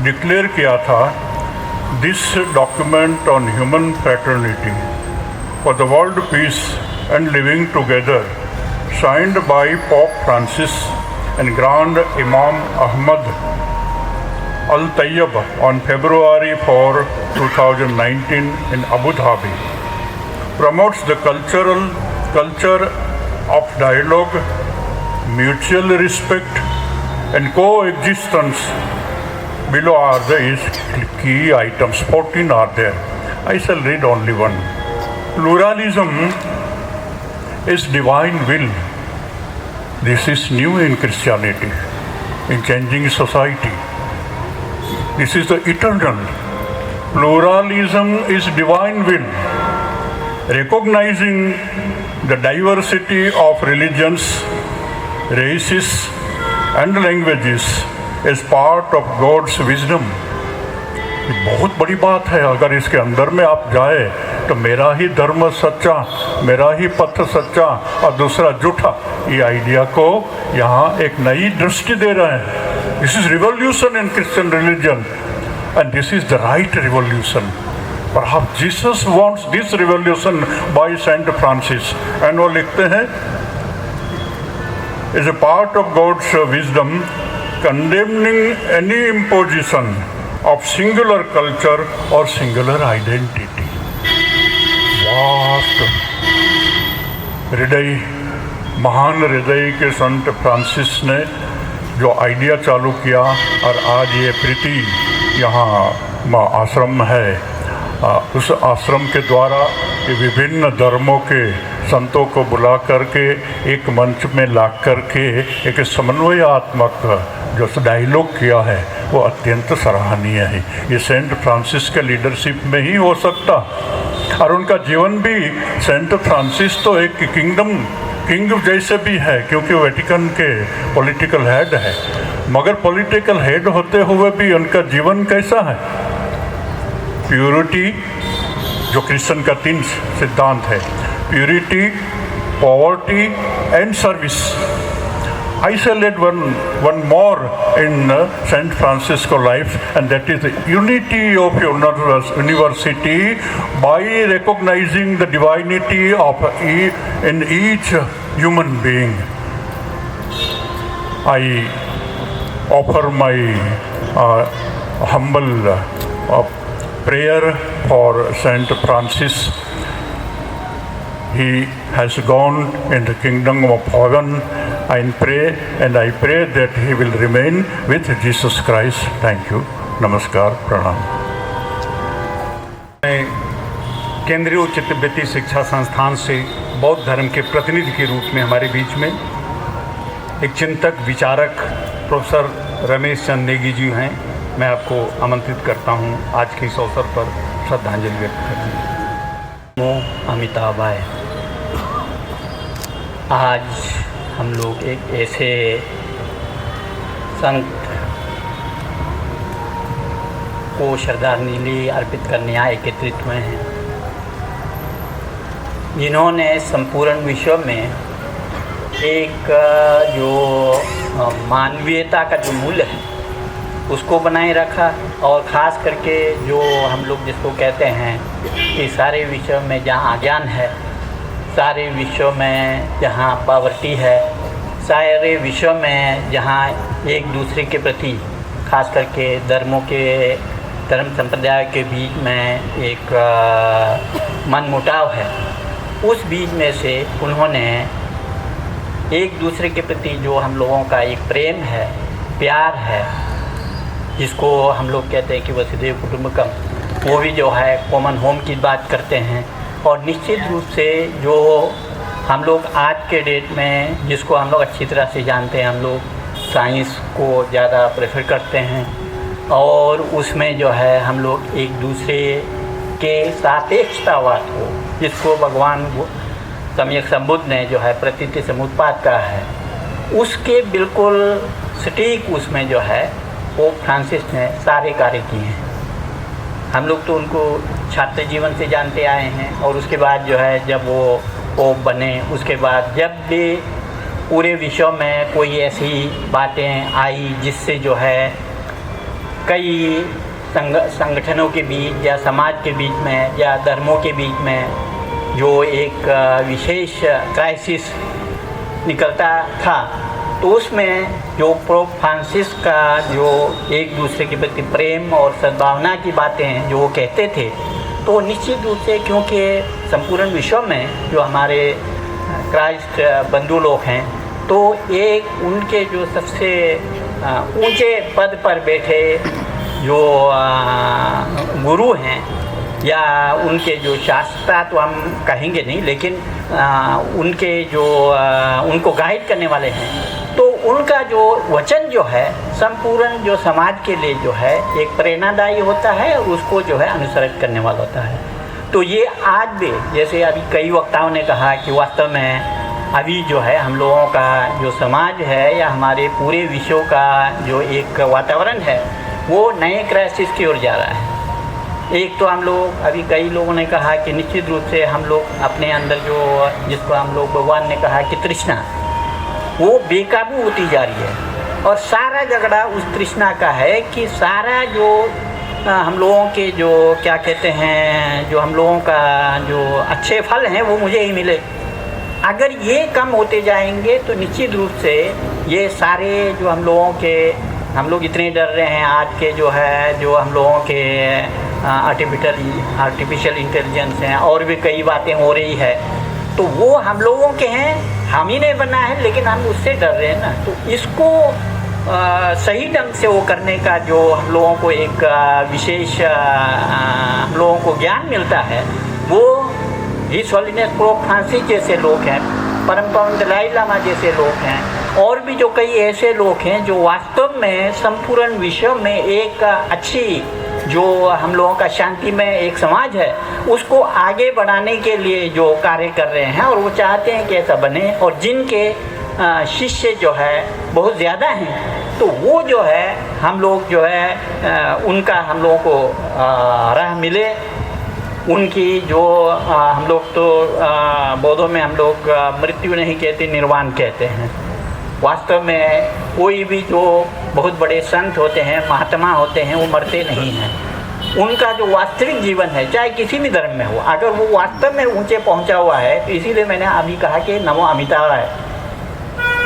डिक्लेयर किया था, this document on human fraternity for the world peace and living together, signed by Pope Francis and Grand Imam Ahmad Al-Tayyib on February 4, 2019 in Abu Dhabi, promotes the culture of dialogue, mutual respect and coexistence. Below are the key items, 14 are there. I shall read only one. Pluralism is divine will. This is new in Christianity, in changing society. This is the eternal. Pluralism is divine will. Recognizing the diversity of religions, races and languages is part of God's wisdom. ये बहुत बड़ी बात है। अगर इसके अंदर में आप जाए तो मेरा ही धर्म सच्चा, मेरा ही पथ सच्चा और दूसरा झूठा, ये आइडिया को यहाँ एक नई दृष्टि दे रहे हैं। This is revolution in Christian religion and this is the right revolution. Perhaps Jesus wants this revolution by Saint Francis, and वो लिखते हैं, is a part of God's wisdom condemning any imposition of singular culture or singular identity. Vast हृदय, महान हृदय के संत Francis ने जो idea चालू किया, और आज ये प्रीति यहाँ आश्रम है, उस आश्रम के द्वारा ये विभिन्न धर्मों के संतों को बुला करके एक मंच में ला करके एक समन्वयात्मक जो डायलॉग किया है, वो अत्यंत सराहनीय है। ये सेंट फ्रांसिस के लीडरशिप में ही हो सकता, और उनका जीवन भी, सेंट फ्रांसिस तो एक किंग जैसे भी है, क्योंकि वेटिकन के पॉलिटिकल हेड है, मगर पॉलिटिकल हेड होते हुए भी उनका जीवन कैसा है? प्योरिटी, जो क्रिश्चियन का 3 सिद्धांत है, purity, poverty and service. I shall add one more in Saint Francisco life, and that is the unity of university by recognizing the divinity of in each human being. I offer my humble prayer for Saint Francis. He has gone in the kingdom of heaven. I pray that he will remain with Jesus Christ. Thank you. नमस्कार, प्रणाम। केंद्रीय उच्च तिब्बती शिक्षा संस्थान से बौद्ध धर्म के प्रतिनिधि के रूप में हमारे बीच में एक चिंतक विचारक प्रोफेसर रमेश चंद नेगी जी हैं। मैं आपको आमंत्रित करता हूं आज के इस अवसर पर श्रद्धांजलि व्यक्त करने। नमो अमिताभाय। आज हम लोग एक ऐसे संत को श्रद्धांजलि अर्पित करने एकत्रित हुए हैं, जिन्होंने संपूर्ण विश्व में एक जो मानवीयता का जो मूल्य है उसको बनाए रखा, और ख़ास करके जो हम लोग जिसको कहते हैं कि सारे विश्व में जहाँ अज्ञान है, सारे विश्व में जहाँ पावर्टी है, सारे विश्व में जहाँ एक दूसरे के प्रति ख़ास करके धर्म संप्रदाय के बीच में एक मनमुटाव है, उस बीच में से उन्होंने एक दूसरे के प्रति जो हम लोगों का एक प्रेम है, प्यार है, जिसको हम लोग कहते हैं कि वसुधैव कुटुंबकम, वो भी जो है कॉमन होम की बात करते हैं। और निश्चित रूप से जो हम लोग आज के डेट में जिसको हम लोग अच्छी तरह से जानते हैं, हम लोग साइंस को ज़्यादा प्रेफर करते हैं, और उसमें जो है हम लोग एक दूसरे के सापेक्षतावाद को, जिसको भगवान सम्यक संबुद्ध ने जो है प्रतीति समुत्पाद कहा है, उसके बिल्कुल सटीक उसमें जो है पोप फ्रांसिस ने सारे कार्य किए हैं। हम लोग तो उनको छात्र जीवन से जानते आए हैं, और उसके बाद जो है जब वो पोप बने, उसके बाद जब भी पूरे विश्व में कोई ऐसी बातें आई जिससे जो है कई संगठनों के बीच या समाज के बीच में या धर्मों के बीच में जो एक विशेष क्राइसिस निकलता था, तो उसमें जो पोप फ्रांसिस का जो एक दूसरे के प्रति प्रेम और सद्भावना की बातें जो वो कहते थे, तो निश्चित रूप से क्योंकि संपूर्ण विश्व में जो हमारे क्राइस्ट बंधु लोग हैं, तो एक उनके जो सबसे ऊंचे पद पर बैठे जो गुरु हैं, या उनके जो शास्त्रा तो हम कहेंगे नहीं, लेकिन उनके जो उनको गाइड करने वाले हैं, तो उनका जो वचन जो है संपूर्ण जो समाज के लिए जो है एक प्रेरणादायी होता है, और उसको जो है अनुसरण करने वाला होता है। तो ये आज भी, जैसे अभी कई वक्ताओं ने कहा कि वास्तव में अभी जो है हम लोगों का जो समाज है या हमारे पूरे विश्व का जो एक वातावरण है वो नए क्राइसिस की ओर जा रहा है। एक तो हम लोग अभी कई लोगों ने कहा कि निश्चित रूप से हम लोग अपने अंदर जो जिसको हम लोग भगवान ने कहा कि तृष्णा, वो बेकाबू होती जा रही है, और सारा झगड़ा उस तृष्णा का है कि सारा जो हम लोगों के जो क्या कहते हैं, जो हम लोगों का जो अच्छे फल हैं वो मुझे ही मिले। अगर ये कम होते जाएंगे तो निश्चित रूप से ये सारे जो हम लोग इतने डर रहे हैं आज के जो है जो हम लोगों के आर्टिफिशियल इंटेलिजेंस हैं, और भी कई बातें हो रही है, तो वो हम लोगों के हैं, हम ही ने बना है, लेकिन हम उससे डर रहे हैं ना। तो इसको सही ढंग से वो करने का जो हम लोगों को एक विशेष हम लोगों को ज्ञान मिलता है, वो हिज होलीनेस पोप फ्रांसिस जैसे लोग हैं, परम पावन दलाई लामा जैसे लोग हैं, और भी जो कई ऐसे लोग हैं जो वास्तव में संपूर्ण विश्व में एक अच्छी जो हम लोगों का शांति में एक समाज है उसको आगे बढ़ाने के लिए जो कार्य कर रहे हैं, और वो चाहते हैं कि ऐसा बने, और जिनके शिष्य जो है बहुत ज़्यादा हैं, तो वो जो है हम लोग जो है उनका हम लोगों को राह मिले, उनकी जो हम लोग तो बौद्धों में हम लोग मृत्यु नहीं कहते, निर्वाण कहते हैं। वास्तव में कोई भी जो बहुत बड़े संत होते हैं, महात्मा होते हैं, वो मरते नहीं हैं। उनका जो वास्तविक जीवन है, चाहे किसी भी धर्म में हो, अगर वो वास्तव में ऊंचे पहुंचा हुआ है, तो इसीलिए मैंने अभी कहा कि नमो अमिताभ है।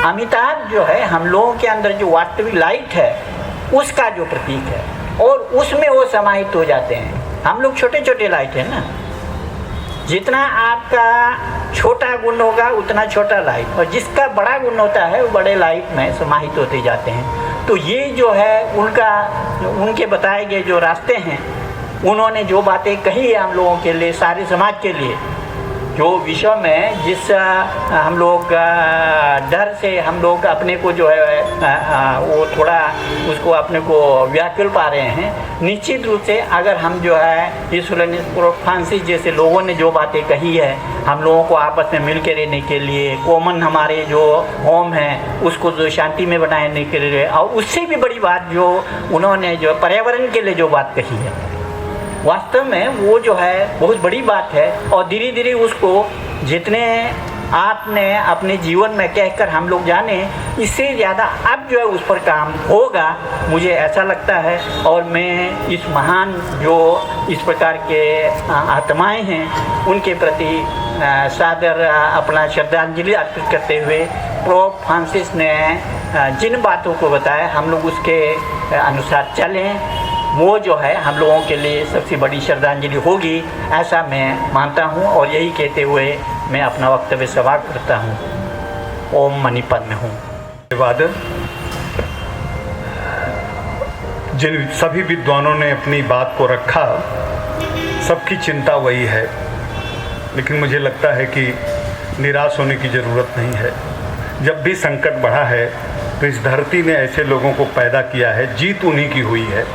अमिताभ जो है हम लोगों के अंदर जो वास्तविक लाइट है उसका जो प्रतीक है, और उसमें वो समाहित हो जाते हैं। हम लोग छोटे छोटे लाइट हैं ना, जितना आपका छोटा गुण होगा उतना छोटा लाइट, और जिसका बड़ा गुण होता है वो बड़े लाइट में समाहित होते जाते हैं। तो ये जो है उनके बताए गए जो रास्ते हैं, उन्होंने जो बातें कही है हम लोगों के लिए, सारे समाज के लिए, जो विश्व में जिस हम लोग डर से हम लोग अपने को जो है वो थोड़ा उसको अपने को व्याकुल पा रहे हैं, निश्चित रूप से अगर हम जो है हिज होलीनेस पोप फ्रांसिस जैसे लोगों ने जो बातें कही है हम लोगों को आपस में मिल के रहने के लिए, कॉमन हमारे जो होम है उसको जो शांति में बनाने के लिए, और उससे भी बड़ी बात जो उन्होंने जो पर्यावरण के लिए जो बात कही है, वास्तव में वो जो है बहुत बड़ी बात है। और धीरे धीरे उसको जितने आपने अपने जीवन में कहकर हम लोग जाने, इससे ज़्यादा अब जो है उस पर काम होगा, मुझे ऐसा लगता है। और मैं इस महान जो इस प्रकार के आत्माएं हैं उनके प्रति सादर अपना श्रद्धांजलि अर्पित करते हुए पोप फ्रांसिस ने जिन बातों को बताया हम लोग उसके अनुसार चलें, वो जो है हम लोगों के लिए सबसे बड़ी श्रद्धांजलि होगी, ऐसा मैं मानता हूँ। और यही कहते हुए मैं अपना वक्तव्य समाप्त करता हूँ। ओम मणि पद्मे हूँ। धन्यवाद। जिन सभी विद्वानों ने अपनी बात को रखा, सबकी चिंता वही है, लेकिन मुझे लगता है कि निराश होने की ज़रूरत नहीं है। जब भी संकट बढ़ा है तो इस धरती ने ऐसे लोगों को पैदा किया है, जीत उन्हीं की हुई है।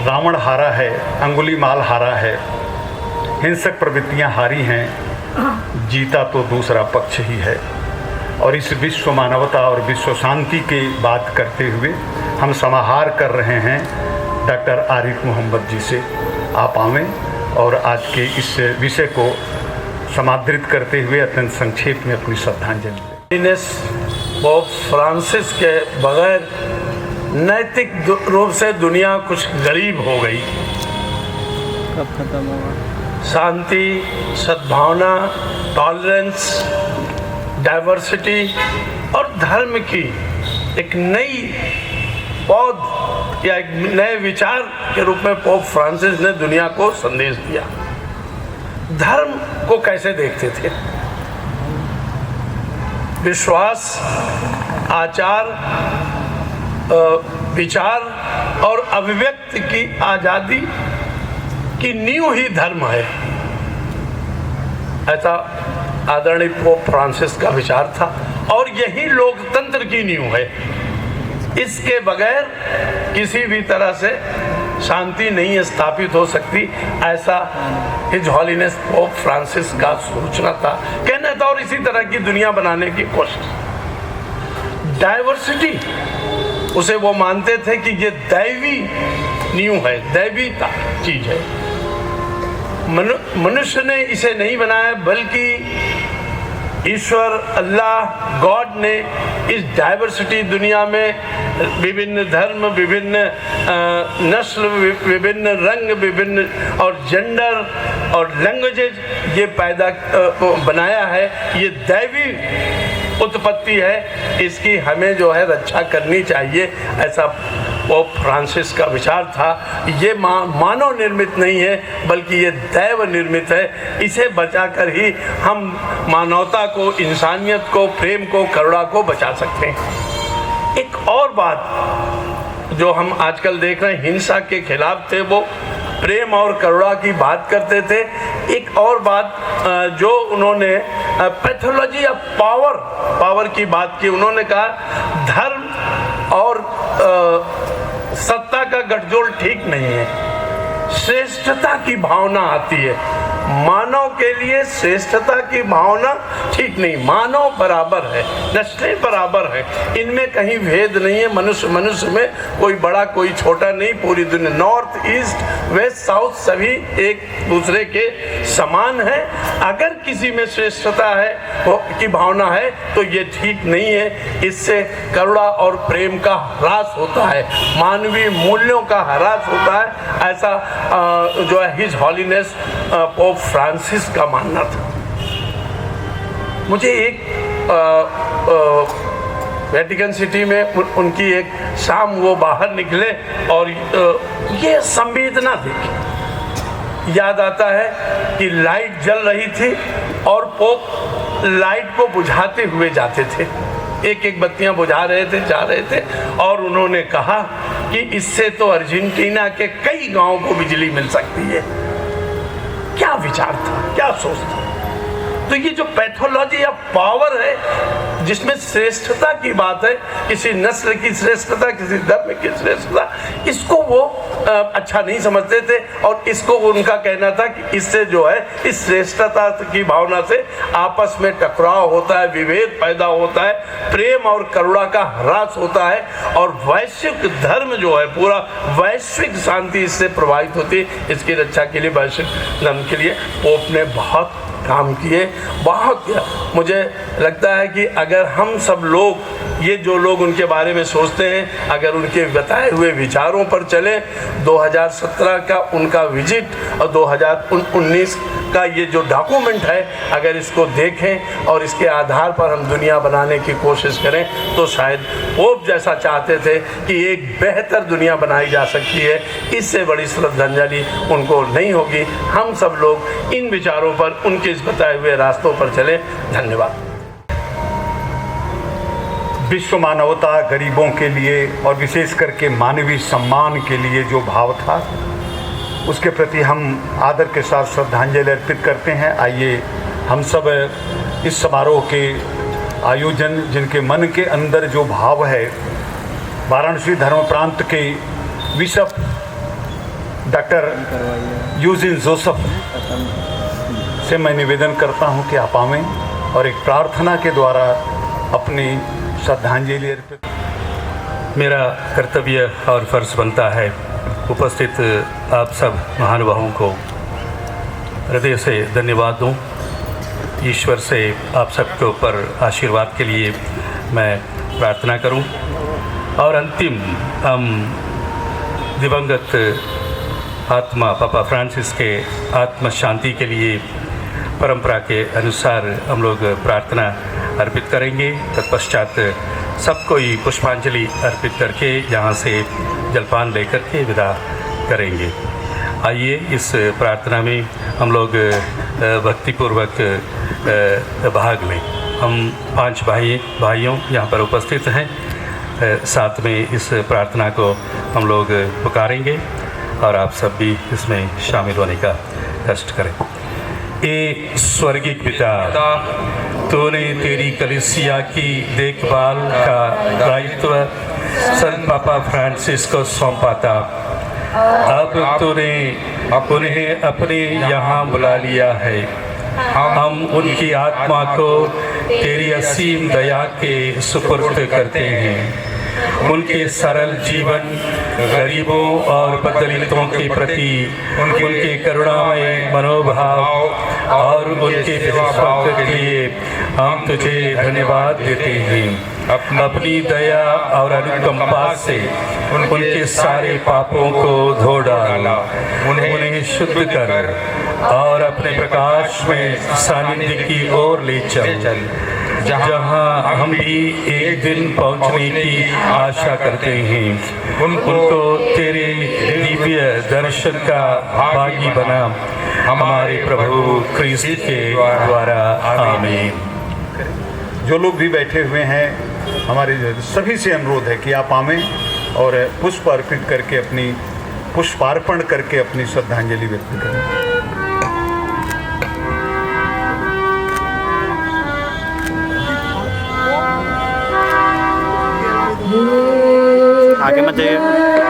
रावण हारा है, अंगुलीमाल हारा है, हिंसक प्रवृत्तियां हारी हैं, जीता तो दूसरा पक्ष ही है। और इस विश्व मानवता और विश्व शांति की बात करते हुए हम समाहार कर रहे हैं डॉक्टर आरिफ मोहम्मद जी से। आप आवें और आज के इस विषय को समादृत करते हुए अत्यंत संक्षेप में अपनी श्रद्धांजलि दें। पोप फ्रांसिस के बगैर नैतिक रूप से दुनिया कुछ गरीब हो गई। कब खत्म होगा? शांति, सद्भावना, टॉलरेंस, डाइवर्सिटी और धर्म की एक नई पौध या एक नए विचार के रूप में पोप फ्रांसिस ने दुनिया को संदेश दिया। धर्म को कैसे देखते थे? विश्वास, आचार, विचार और अभिव्यक्ति की आज़ादी की नींव ही धर्म है, ऐसा आदरणीय पोप फ्रांसिस का विचार था। और यही लोकतंत्र की नींव है। इसके बगैर किसी भी तरह से शांति नहीं स्थापित हो सकती, ऐसा हिज हॉलीनेस पोप फ्रांसिस का सूचना था, कहना था। और इसी तरह की दुनिया बनाने की कोशिश। डाइवर्सिटी, उसे वो मानते थे कि ये दैवी नींव है, दैवी चीज है। मनुष्य ने इसे नहीं बनाया, बल्कि ईश्वर, अल्लाह, गॉड ने इस डाइवर्सिटी दुनिया में विभिन्न धर्म, विभिन्न नस्ल, विभिन्न रंग, विभिन्न और जेंडर और लैंग्वेजेज ये पैदा बनाया है। ये दैवी उत्पत्ति है, इसकी हमें जो है रक्षा करनी चाहिए, ऐसा पोप फ्रांसिस का विचार था। ये मानव निर्मित नहीं है, बल्कि ये दैव निर्मित है। इसे बचाकर ही हम मानवता को, इंसानियत को, प्रेम को, करुणा को बचा सकते हैं। एक और बात जो हम आजकल देख रहे हैं, हिंसा के खिलाफ थे, वो प्रेम और करुणा की बात करते थे। एक और बात जो उन्होंने पैथोलॉजी ऑफ पावर की बात की, उन्होंने कहा धर्म और सत्ता का गठजोड़ ठीक नहीं है, श्रेष्ठता की भावना आती है। मानव के लिए श्रेष्ठता की भावना ठीक नहीं, मानव बराबर है, नस्लें बराबर है, इनमें कहीं भेद नहीं है। मनुष्य में कोई बड़ा कोई छोटा नहीं, पूरी दुनिया नॉर्थ, ईस्ट, वेस्ट, साउथ सभी एक दूसरे के समान है। अगर किसी में श्रेष्ठता है की भावना है तो ये ठीक नहीं है। इससे करुणा और प्रेम का ह्रास होता है, मानवीय मूल्यों का ह्रास होता है, ऐसा जो है हिज हॉलीनेस पोप फ्रांसिस का मानना था। मुझे एक वेटिकन सिटी में उनकी एक शाम वो बाहर निकले और ये संवेदना देखी। याद आता है कि लाइट जल रही थी और पोप लाइट को बुझाते हुए जाते थे। एक एक बत्तियां बुझा रहे थे, जा रहे थे, और उन्होंने कहा कि इससे तो अर्जेंटीना के कई गांवों को बिजली मिल सकती है। क्या विचार था, क्या सोच था। तो ये जो पैथोलॉजी ऑफ पावर है, जिसमें श्रेष्ठता की बात है, किसी नस्ल की श्रेष्ठता, किसी धर्म की श्रेष्ठता, इसको वो अच्छा नहीं समझते थे। और इसको उनका कहना था कि इससे जो है, इस श्रेष्ठता की भावना से आपस में टकराव होता है, विभेद पैदा होता है, प्रेम और करुणा का ह्रास होता है, और वैश्विक धर्म जो है, पूरा वैश्विक शांति इससे प्रभावित होती है। इसकी रक्षा के लिए, वैश्विक धर्म के लिए पोप ने बहुत काम किए, बहुत किया। मुझे लगता है कि अगर हम सब लोग, ये जो लोग उनके बारे में सोचते हैं, अगर उनके बताए हुए विचारों पर चले, 2017 का उनका विजिट और 2019 का ये जो डॉक्यूमेंट है, अगर इसको देखें और इसके आधार पर हम दुनिया बनाने की कोशिश करें, तो शायद पोप जैसा चाहते थे कि एक बेहतर दुनिया बनाई जा सकती है। इससे बड़ी श्रद्धांजलि उनको नहीं होगी। हम सब लोग इन विचारों पर, उनके इस बताए हुए रास्तों पर चले। धन्यवाद। विश्व मानवता, गरीबों के लिए और विशेष करके मानवीय सम्मान के लिए जो भाव था, उसके प्रति हम आदर के साथ श्रद्धांजलि अर्पित करते हैं। आइए हम सब इस समारोह के आयोजन, जिनके मन के अंदर जो भाव है, वाराणसी धर्म प्रांत के बिशप डॉक्टर यूजिन जोसेफ से मैं निवेदन करता हूं कि आप आवें और एक प्रार्थना के द्वारा अपनी श्रद्धांजलि अर्पित। मेरा कर्तव्य और फर्ज बनता है उपस्थित आप सब महानुभावों को हृदय से धन्यवाद दूं। ईश्वर से आप सबके ऊपर आशीर्वाद के लिए मैं प्रार्थना करूं, और अंतिम हम दिवंगत आत्मा पापा फ्रांसिस के आत्म शांति के लिए परंपरा के अनुसार हम लोग प्रार्थना अर्पित करेंगे। तत्पश्चात सबको ही पुष्पांजलि अर्पित करके यहाँ से जलपान लेकर के विदा करेंगे। आइए इस प्रार्थना में हम लोग भक्तिपूर्वक भाग लें। हम 5 भाइयों यहाँ पर उपस्थित हैं, साथ में इस प्रार्थना को हम लोग पुकारेंगे और आप सब भी इसमें शामिल होने का कष्ट करें। ए स्वर्गीय पिता, तूने तेरी कलीसिया की देखभाल का दायित्व संत पापा फ्रांसिस को सौंपा था। अब तूने उन्हें अपने यहाँ बुला लिया है। हम उनकी आत्मा को तेरी असीम दया के सुपुर्द करते हैं। उनके सरल जीवन, गरीबों और दलितों के प्रति उनके करुणामय मनोभाव और उनके विश्वास के लिए हम तुझे धन्यवाद देते हैं। अपनी दया और अनुकंपा से उनके सारे पापों को धो डाला, उन्हें शुद्ध कर और अपने प्रकाश में सानिध्य की ओर ले चल, जहाँ हम भी एक दिन पहुँचने की आशा करते हैं। उनको तेरे दिव्य दर्शन का भागी बना, हमारे प्रभु क्रिस्त के द्वारा, आमीन। जो लोग भी बैठे हुए हैं, हमारे सभी से अनुरोध है कि आप आवें और पुष्प अर्पित करके, अपनी पुष्पार्पण करके अपनी श्रद्धांजलि व्यक्त करें। आगे मत जाइए।